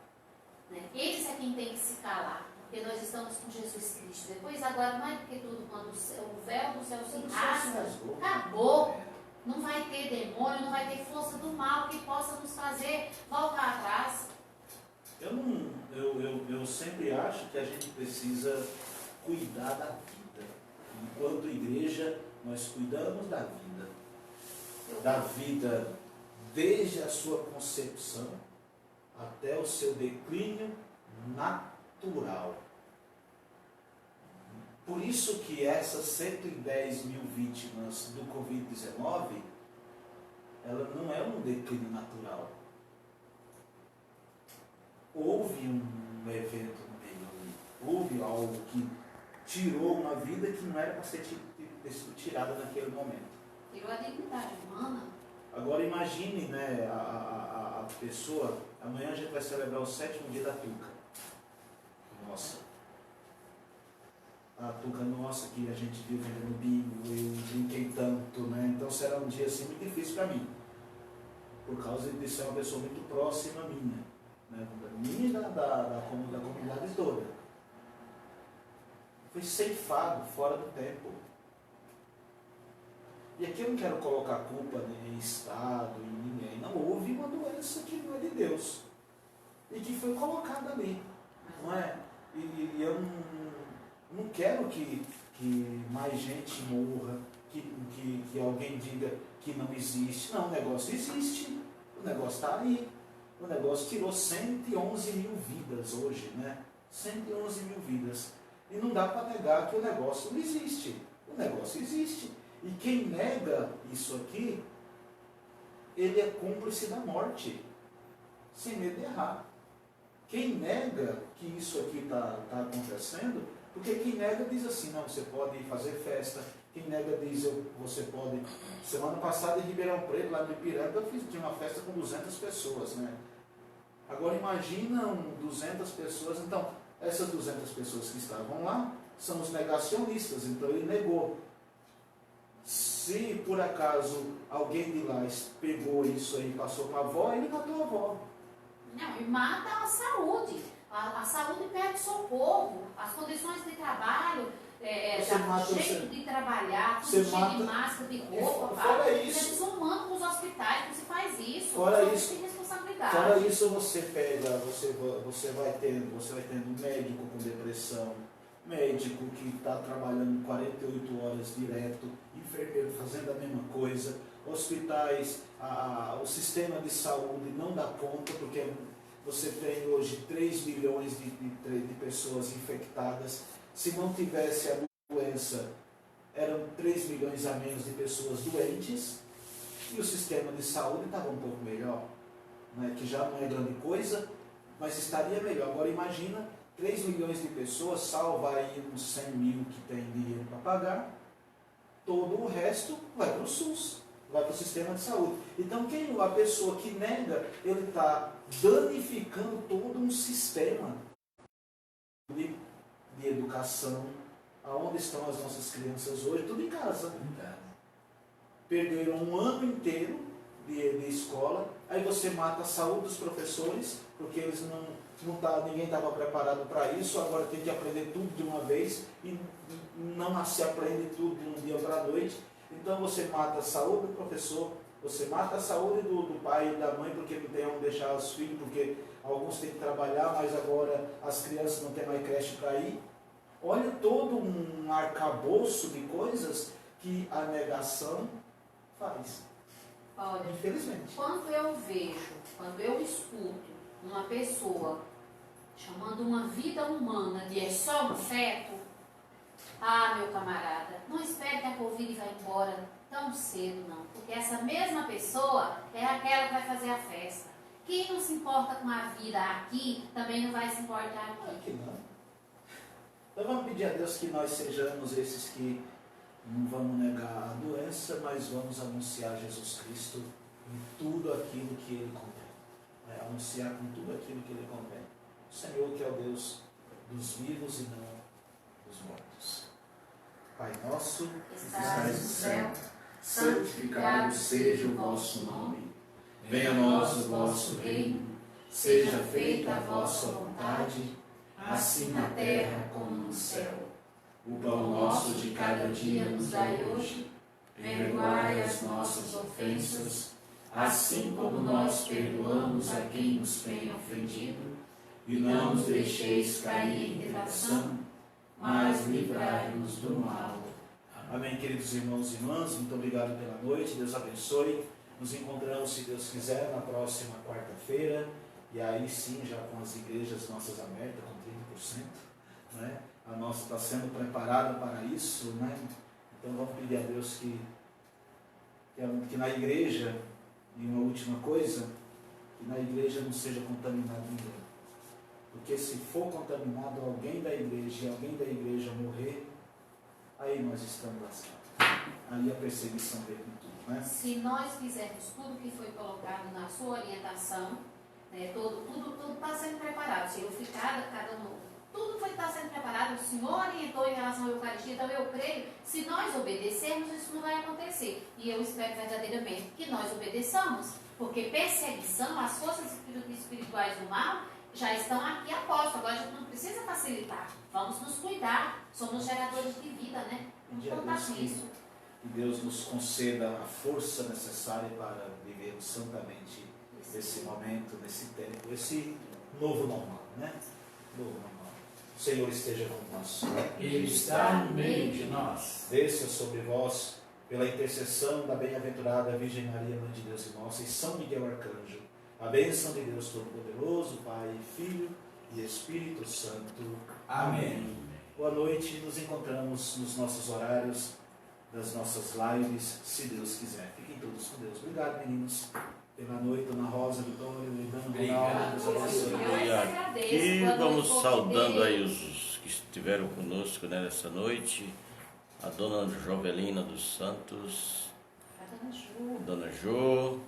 Né? Eles é quem tem que se calar, porque nós estamos com Jesus Cristo. Depois, agora, mais do que tudo, quando o véu do céu se rasga, acabou. Não vai ter demônio, não vai ter força do mal que possa nos fazer voltar atrás. Eu sempre acho que a gente precisa cuidar da vida. Enquanto igreja, nós cuidamos da vida. Da vida desde a sua concepção até o seu declínio natural. Por isso que essas 110 mil vítimas do Covid-19, ela não é um declínio natural. Houve um evento no meio ali. Houve algo que tirou uma vida que não era para ter sido tirada naquele momento. Tirou a dignidade humana. Agora imagine, né, a pessoa, amanhã a gente vai celebrar o 7º dia da Tuca. Nossa. A Tuca nossa, que a gente viu vendendo bingo, eu brinquei tanto, né? Então será um dia assim muito difícil para mim. Por causa de ser uma pessoa muito próxima minha. Né? Minha e da comunidade toda. Foi ceifado fora do tempo. E aqui eu não quero colocar culpa em Estado, em ninguém. Não, houve uma doença que não é de Deus. E que foi colocada ali. Não é? E eu não quero que mais gente morra, que alguém diga que não existe. Não, o negócio existe. O negócio está aí. O negócio tirou 111 mil vidas hoje, né? 111 mil vidas. E não dá para negar que o negócio não existe. O negócio existe. E quem nega isso aqui, ele é cúmplice da morte. Sem medo de errar. Quem nega que isso aqui está acontecendo, porque quem nega diz assim, não, você pode fazer festa. Quem nega diz, você pode... Semana passada em Ribeirão Preto, lá no Ipiranga, tinha uma festa com 200 pessoas, né? Agora imaginam 200 pessoas, então, essas 200 pessoas que estavam lá são os negacionistas, então ele negou. Se por acaso alguém de lá pegou isso aí e passou para a avó, ele matou a avó. Não, e mata a saúde. A saúde pede socorro, as condições de trabalho, jeito de trabalhar, tudo cheio de máscara, de roupa, é desumano com os hospitais que se faz isso. Fora isso, tem responsabilidade. Fora isso, você pega, você vai tendo médico com depressão, médico que está trabalhando 48 horas direto, enfermeiro fazendo a mesma coisa, hospitais, o sistema de saúde não dá conta, porque você tem hoje 3 milhões de pessoas infectadas. Se não tivesse a doença, eram 3 milhões a menos de pessoas doentes, e o sistema de saúde estava um pouco melhor, né? Que já não é grande coisa, mas estaria melhor. Agora imagina 3 milhões de pessoas, salva aí uns 100 mil que tem dinheiro para pagar, todo o resto vai para o SUS, vai para o sistema de saúde. Então a pessoa que nega, ele está danificando todo um sistema de educação. Aonde estão as nossas crianças hoje? Tudo em casa. Perderam um ano inteiro de escola, aí você mata a saúde dos professores, porque eles ninguém estava preparado para isso, agora tem que aprender tudo de uma vez, e não se aprende tudo de um dia para a noite. Então você mata a saúde do professor, você mata a saúde do pai e da mãe, porque não tem onde deixar os filhos, porque alguns têm que trabalhar, mas agora as crianças não têm mais creche para ir. Olha todo um arcabouço de coisas que a negação faz. Olha, infelizmente. Quando eu escuto uma pessoa chamando uma vida humana de é só um feto, meu camarada, não espere que a Covid vai embora tão cedo, não. Porque essa mesma pessoa é aquela que vai fazer a festa. Quem não se importa com a vida aqui, também não vai se importar aqui. Aqui não. Então vamos pedir a Deus que nós sejamos esses que não vamos negar a doença, mas vamos anunciar Jesus Cristo em tudo aquilo que Ele convém. Anunciar com tudo aquilo que Ele convém. O Senhor que é o Deus dos vivos e não dos mortos. Pai nosso, que estás no céu, santificado seja o vosso nome. Venha a nós o vosso reino. Seja feita a vossa vontade, assim na terra como no céu. O pão nosso de cada dia nos dai hoje. Perdoai as nossas ofensas, assim como nós perdoamos a quem nos tem ofendido. E não nos deixeis cair em tentação, mas livrai-nos do mal. Amém, queridos irmãos e irmãs, muito obrigado pela noite, Deus abençoe. Nos encontramos, se Deus quiser, na próxima quarta-feira, e aí sim, já com as igrejas nossas abertas, com 30%, né? A nossa está sendo preparada para isso, né? Então vamos pedir a Deus que na igreja, e uma última coisa, que na igreja não seja contaminado ninguém. Porque se for contaminado alguém da igreja e alguém da igreja morrer, aí nós estamos lascados. Aí a perseguição vem com tudo, né? Se nós fizermos tudo que foi colocado na sua orientação, né, tudo está sendo preparado. Se eu ficar, cada um, tudo está sendo preparado. O Senhor orientou em relação à Eucaristia, então eu creio, se nós obedecermos, isso não vai acontecer. E eu espero verdadeiramente que nós obedeçamos, porque perseguição, as forças espirituais do mal, já estão aqui apostas. Agora a gente não precisa facilitar. Vamos nos cuidar. Somos geradores de vida, né? Vamos contar com isso. Que Deus nos conceda a força necessária para vivermos santamente esse momento, nesse tempo, esse novo normal, né? Novo normal. O Senhor esteja convosco. Ele está no meio de nós. Desça sobre vós, pela intercessão da bem-aventurada Virgem Maria, Mãe de Deus e nossa, e São Miguel Arcanjo, a bênção de Deus Todo-Poderoso, Pai, Filho e Espírito Santo. Amém. Boa noite, nos encontramos nos nossos horários das nossas lives, se Deus quiser. Fiquem todos com Deus. Obrigado, meninos, pela noite. Dona Rosa, Vitória, Obrigado. Ronaldo, Deus abençoe. E aqui vamos saudando aí os que estiveram conosco nessa noite. A Dona Jovelina dos Santos, Dona Jo,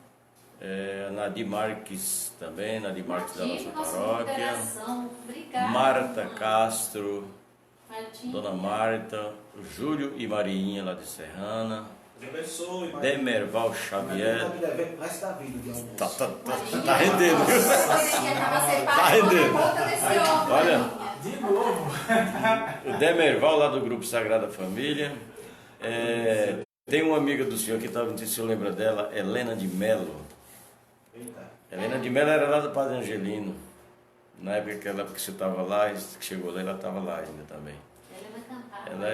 a Nadir Marques também, Nadir Marques da nossa paróquia, Marta Castro, Dona Marta, Júlio e Mariinha lá de Serrana, Deus abençoe. Demerval Xavier. Mas está vindo de almoço. Tá rendendo, viu? Tá rendendo. Olha. De novo. O Demerval lá do Grupo Sagrada Família. Tem uma amiga do senhor que estava, não sei se o senhor lembra dela, Helena de Mello. Eita. Helena de Mello era lá do Padre Angelino. Na época que você estava lá, que chegou lá, ela estava lá ainda também. Ela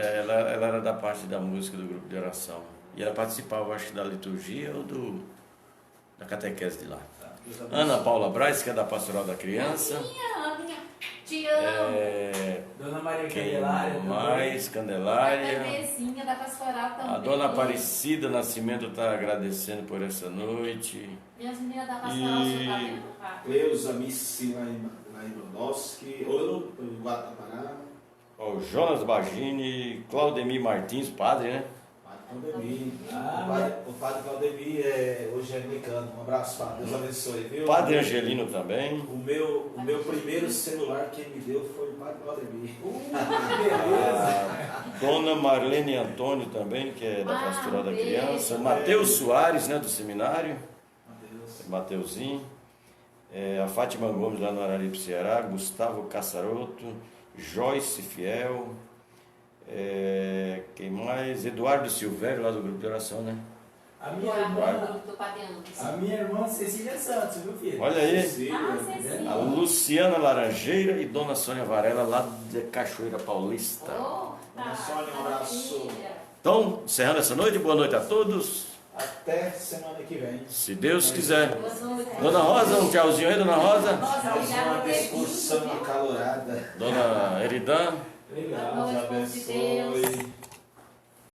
era da parte da música do grupo de oração. E ela participava, acho, da liturgia ou da catequese de lá. Ana Paula Braz, que é da Pastoral da Criança. Te amo. Dona Maria Quem Candelária. mais? Candelária. A Terezinha da Pastoral também. A Dona Aparecida Nascimento está agradecendo por essa noite. Minhas meninas da Pastoral, você tá vendo, pai? Cleusa Missi Laibrowski, Guatapará. Ó, o Jonas Bagini, Claudemir Martins, padre, né? Padre Claudemir. O Padre Claudemir hoje é anglicano. Um abraço, Padre. Deus abençoe, viu? Padre Angelino também. O meu primeiro celular quem me deu foi o Padre Claudemir. Beleza. Dona Marlene Antônio também, que é da Pastoral da Criança. Mateus Soares, né, do seminário. Mateuzinho. A Fátima Gomes, lá no Araripe, Ceará. Gustavo Cassaroto. Joyce Fiel. Quem mais? Eduardo Silvério, lá do grupo de oração, né? A minha irmã Cecília Santos, viu, filho? Olha aí. Cecília. A Luciana Laranjeira e Dona Sônia Varela, lá de Cachoeira Paulista. Dona Sônia, um abraço. Então, encerrando essa noite, boa noite a todos. Até semana que vem. Se Deus quiser. Dona Rosa, um tchauzinho aí, Dona Rosa. Mais uma discussão acalorada. Dona Eridan. Legal. Deus abençoe.